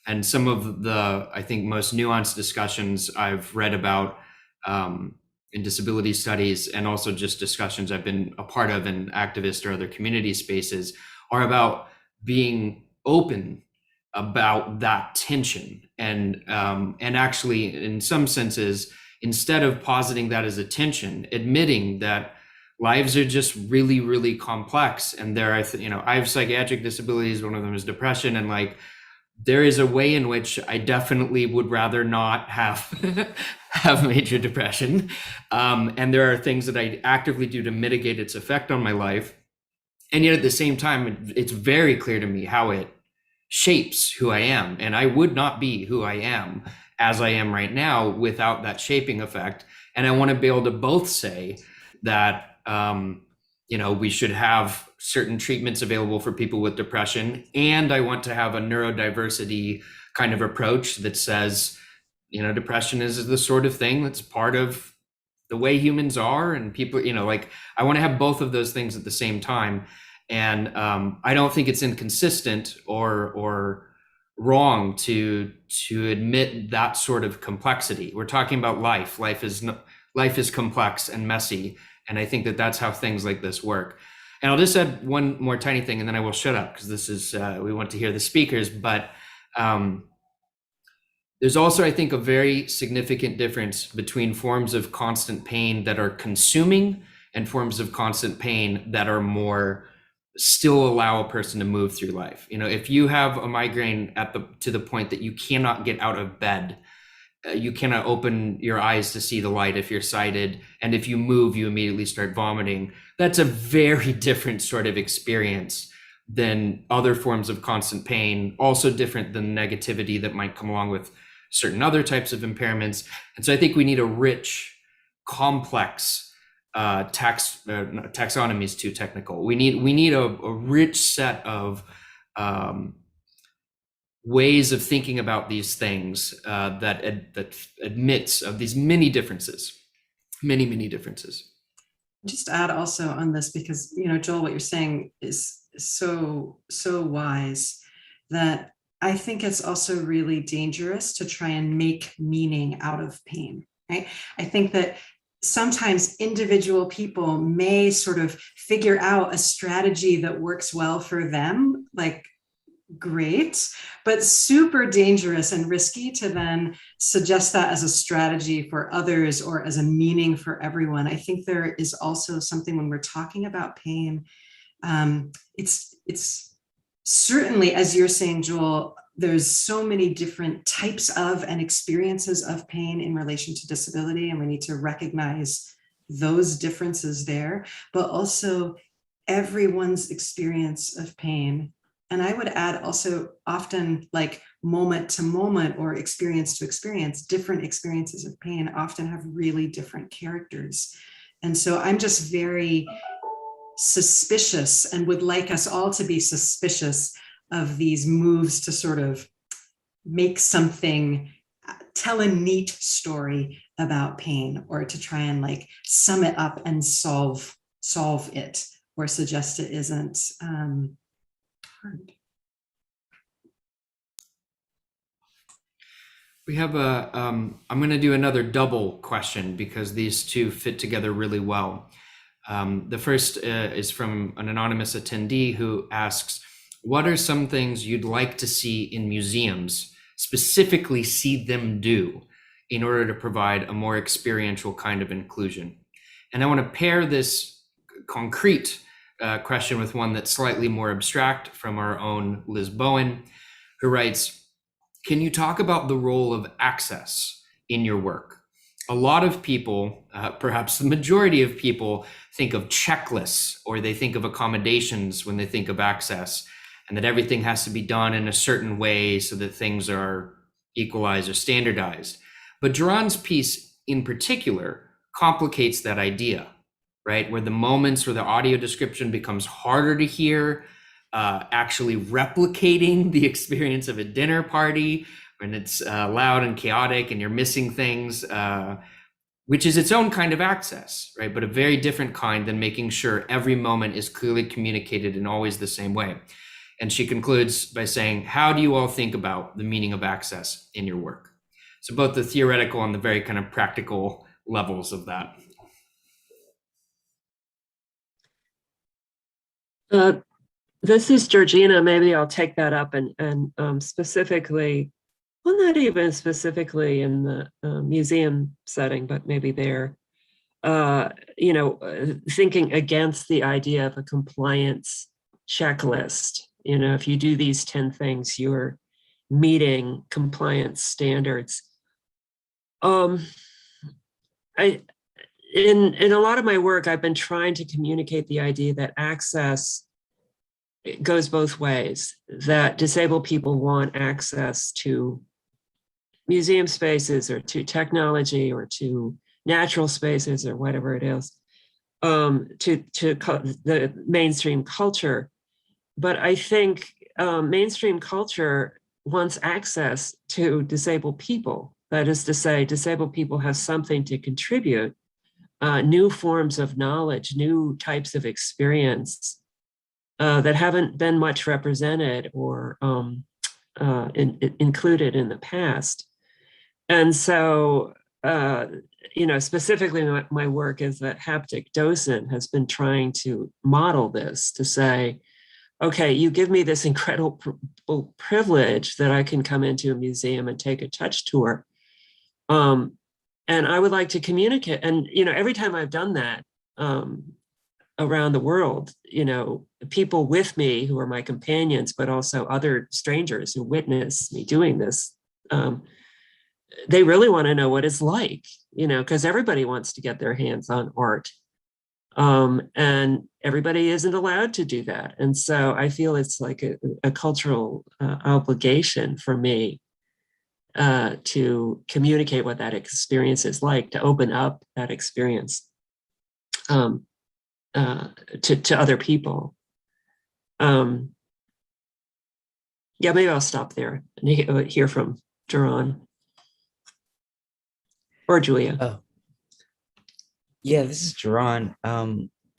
And some of the, I think, most nuanced discussions I've read about in disability studies, and also just discussions I've been a part of in activist or other community spaces, are about being open about that tension. And actually, in some senses, instead of positing that as a tension, admitting that lives are just really, really complex. And there are, I have psychiatric disabilities. One of them is depression. And like, there is a way in which I definitely would rather not have have major depression. And there are things that I actively do to mitigate its effect on my life. And yet at the same time, it's very clear to me how it shapes who I am. And I would not be who I am as I am right now without that shaping effect. And I want to be able to both say that, we should have certain treatments available for people with depression. And I want to have a neurodiversity kind of approach that says, depression is the sort of thing that's part of the way humans are, and people, I want to have both of those things at the same time. And I don't think it's inconsistent or wrong to admit that sort of complexity. We're talking about life. Life is complex and messy. And I think that that's how things like this work. And I'll just add one more tiny thing, and then I will shut up, because this is, we want to hear the speakers. But there's also, I think, a very significant difference between forms of constant pain that are consuming and forms of constant pain that are more still allow a person to move through life. If you have a migraine to the point that you cannot get out of bed, you cannot open your eyes to see the light if you're sighted, and if you move, you immediately start vomiting. That's a very different sort of experience than other forms of constant pain, also different than negativity that might come along with certain other types of impairments. And so I think we need a rich, complex taxonomy is too technical. We need a rich set of ways of thinking about these things that admits of these many differences, many differences. Just add also on this, because Joel, what you're saying is so wise, that I think it's also really dangerous to try and make meaning out of pain, right? I think that sometimes individual people may sort of figure out a strategy that works well for them, like great, but super dangerous and risky to then suggest that as a strategy for others or as a meaning for everyone. I think there is also something when we're talking about pain, it's certainly, as you're saying, Joel, there's so many different types of and experiences of pain in relation to disability, and we need to recognize those differences there, but also everyone's experience of pain. And I would add also often, like moment to moment or experience to experience, different experiences of pain often have really different characters. And so I'm just very suspicious and would like us all to be suspicious of these moves to sort of make something, tell a neat story about pain, or to try and like sum it up and solve it, or suggest it isn't hard. We have I'm going to do another double question because these two fit together really well. The first is from an anonymous attendee who asks, what are some things you'd like to see in museums, specifically see them do, in order to provide a more experiential kind of inclusion? And I want to pair this concrete question with one that's slightly more abstract from our own Liz Bowen, who writes, can you talk about the role of access in your work? A lot of people, perhaps the majority of people, think of checklists, or they think of accommodations when they think of access, and that everything has to be done in a certain way so that things are equalized or standardized. But Jerron's piece in particular complicates that idea, right? Where the moments where the audio description becomes harder to hear, actually replicating the experience of a dinner party when it's loud and chaotic and you're missing things, which is its own kind of access, right? But a very different kind than making sure every moment is clearly communicated in always the same way. And she concludes by saying, how do you all think about the meaning of access in your work? So both the theoretical and the very kind of practical levels of that. This is Georgina. Maybe I'll take that up and specifically, well, not even specifically in the museum setting, but maybe there, thinking against the idea of a compliance checklist. If you do these 10 things, you're meeting compliance standards. In a lot of my work, I've been trying to communicate the idea that access, it goes both ways, that disabled people want access to museum spaces or to technology or to natural spaces or whatever it is, to the mainstream culture. But I think mainstream culture wants access to disabled people. That is to say, disabled people have something to contribute, new forms of knowledge, new types of experience, that haven't been much represented or included in the past. And so, specifically my work as a haptic docent has been trying to model this, to say, okay, you give me this incredible privilege that I can come into a museum and take a touch tour. And I would like to communicate. And, every time I've done that, around the world, people with me who are my companions, but also other strangers who witness me doing this, they really want to know what it's like, because everybody wants to get their hands on art. And everybody isn't allowed to do that. And so I feel it's like a cultural obligation for me to communicate what that experience is like, to open up that experience to other people. Maybe I'll stop there and hear from Jerron or Julia. Oh, yeah, this is Jerron.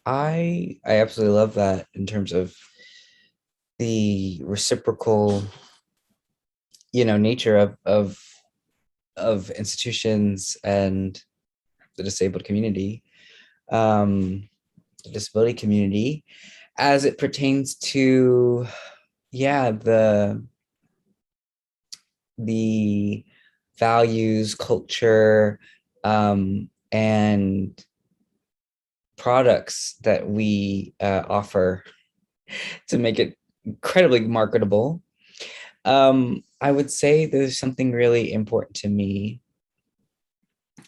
I absolutely love that in terms of the reciprocal, nature of institutions and the disabled community, the disability community, as it pertains to, the values, culture, and products that we offer to make it incredibly marketable. I would say there's something really important to me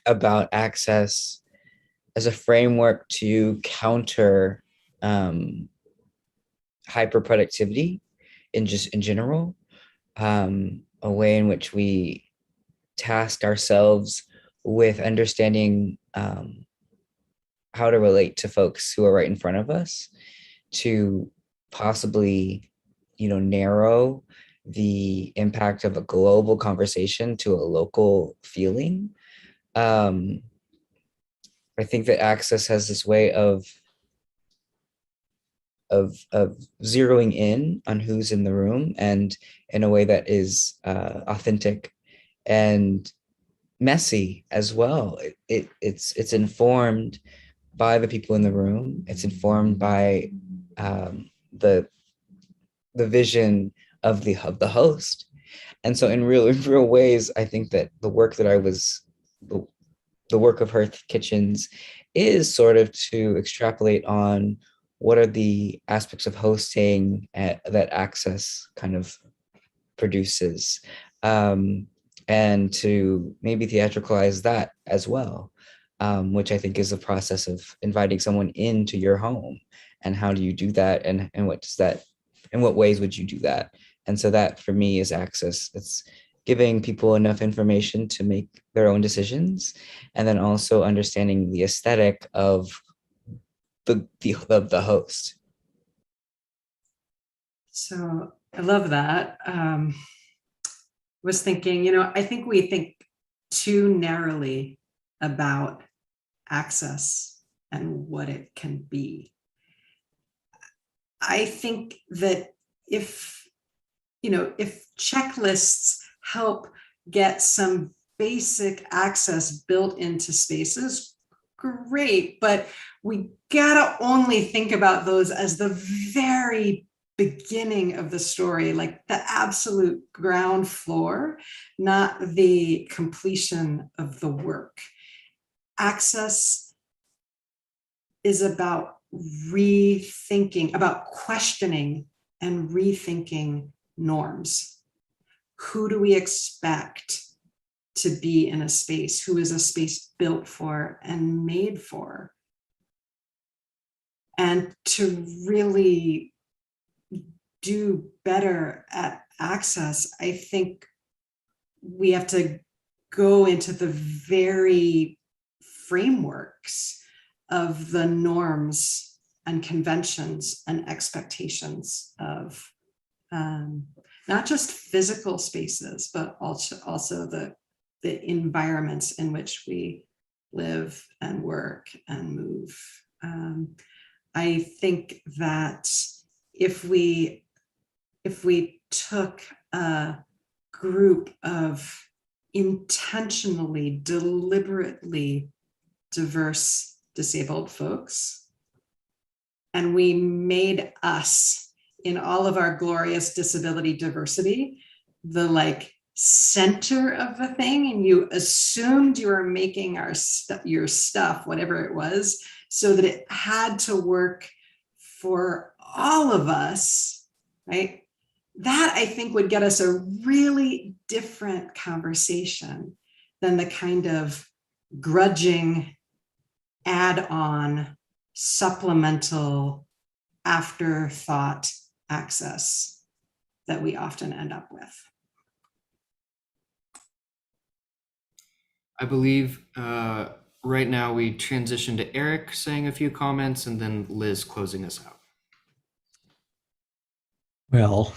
about access as a framework to counter hyperproductivity in general, a way in which we task ourselves with understanding how to relate to folks who are right in front of us, to possibly, narrow the impact of a global conversation to a local feeling. I think that access has this way of zeroing in on who's in the room, and in a way that is authentic and messy as well. It's informed by the people in the room. It's informed by the vision of the host. And so in real ways, I think that the work of Hearth Kitchens is sort of to extrapolate on what are the aspects of hosting that Access kind of produces, and to maybe theatricalize that as well, which I think is a process of inviting someone into your home. And how do you do that? And in what ways would you do that? And so that for me is Access. It's giving people enough information to make their own decisions, and then also understanding the aesthetic of the host. So I love that. Was thinking, I think we think too narrowly about access and what it can be. I think that if checklists help get some basic access built into spaces, great, but we gotta only think about those as the very beginning of the story, like the absolute ground floor, not the completion of the work. Access is about rethinking, about questioning and rethinking norms. Who do we expect to be in a space? Who is a space built for and made for? And to really do better at access, I think we have to go into the very frameworks of the norms and conventions and expectations of not just physical spaces, but also the environments in which we live and work and move. I think that if we took a group of intentionally, deliberately diverse disabled folks, and we made us, in all of our glorious disability diversity, the center of the thing, and you assumed you were making your stuff, whatever it was, so that it had to work for all of us, right? That I think would get us a really different conversation than the kind of grudging, add-on, supplemental, afterthought access that we often end up with. I believe right now we transition to Eric saying a few comments and then Liz closing us out. Well,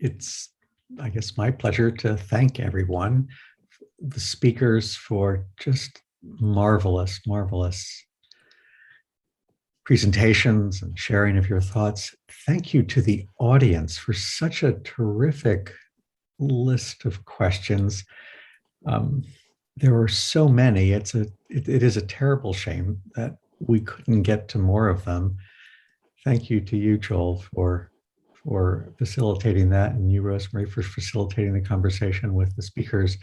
it's, I guess, my pleasure to thank everyone, the speakers, for just marvelous presentations and sharing of your thoughts. Thank you to the audience for such a terrific list of questions. There were so many. It is a terrible shame that we couldn't get to more of them. Thank you to you, Joel, for facilitating that, and you, Rosemary, for facilitating the conversation with the speakers.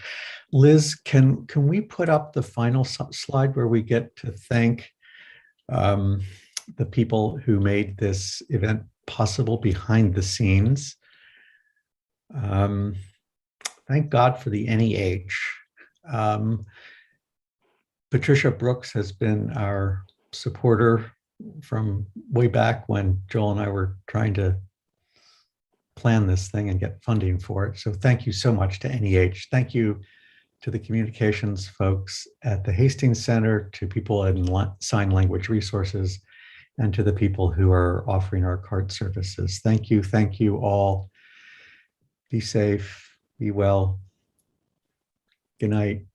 Liz, can we put up the final slide where we get to thank the people who made this event possible behind the scenes? Thank God for the NEH. Patricia Brooks has been our supporter from way back when Joel and I were trying to plan this thing and get funding for it. So thank you so much to NEH. Thank you to the communications folks at the Hastings Center, to people in sign language resources, and to the people who are offering our card services. Thank you all. Be safe. Be well. Good night.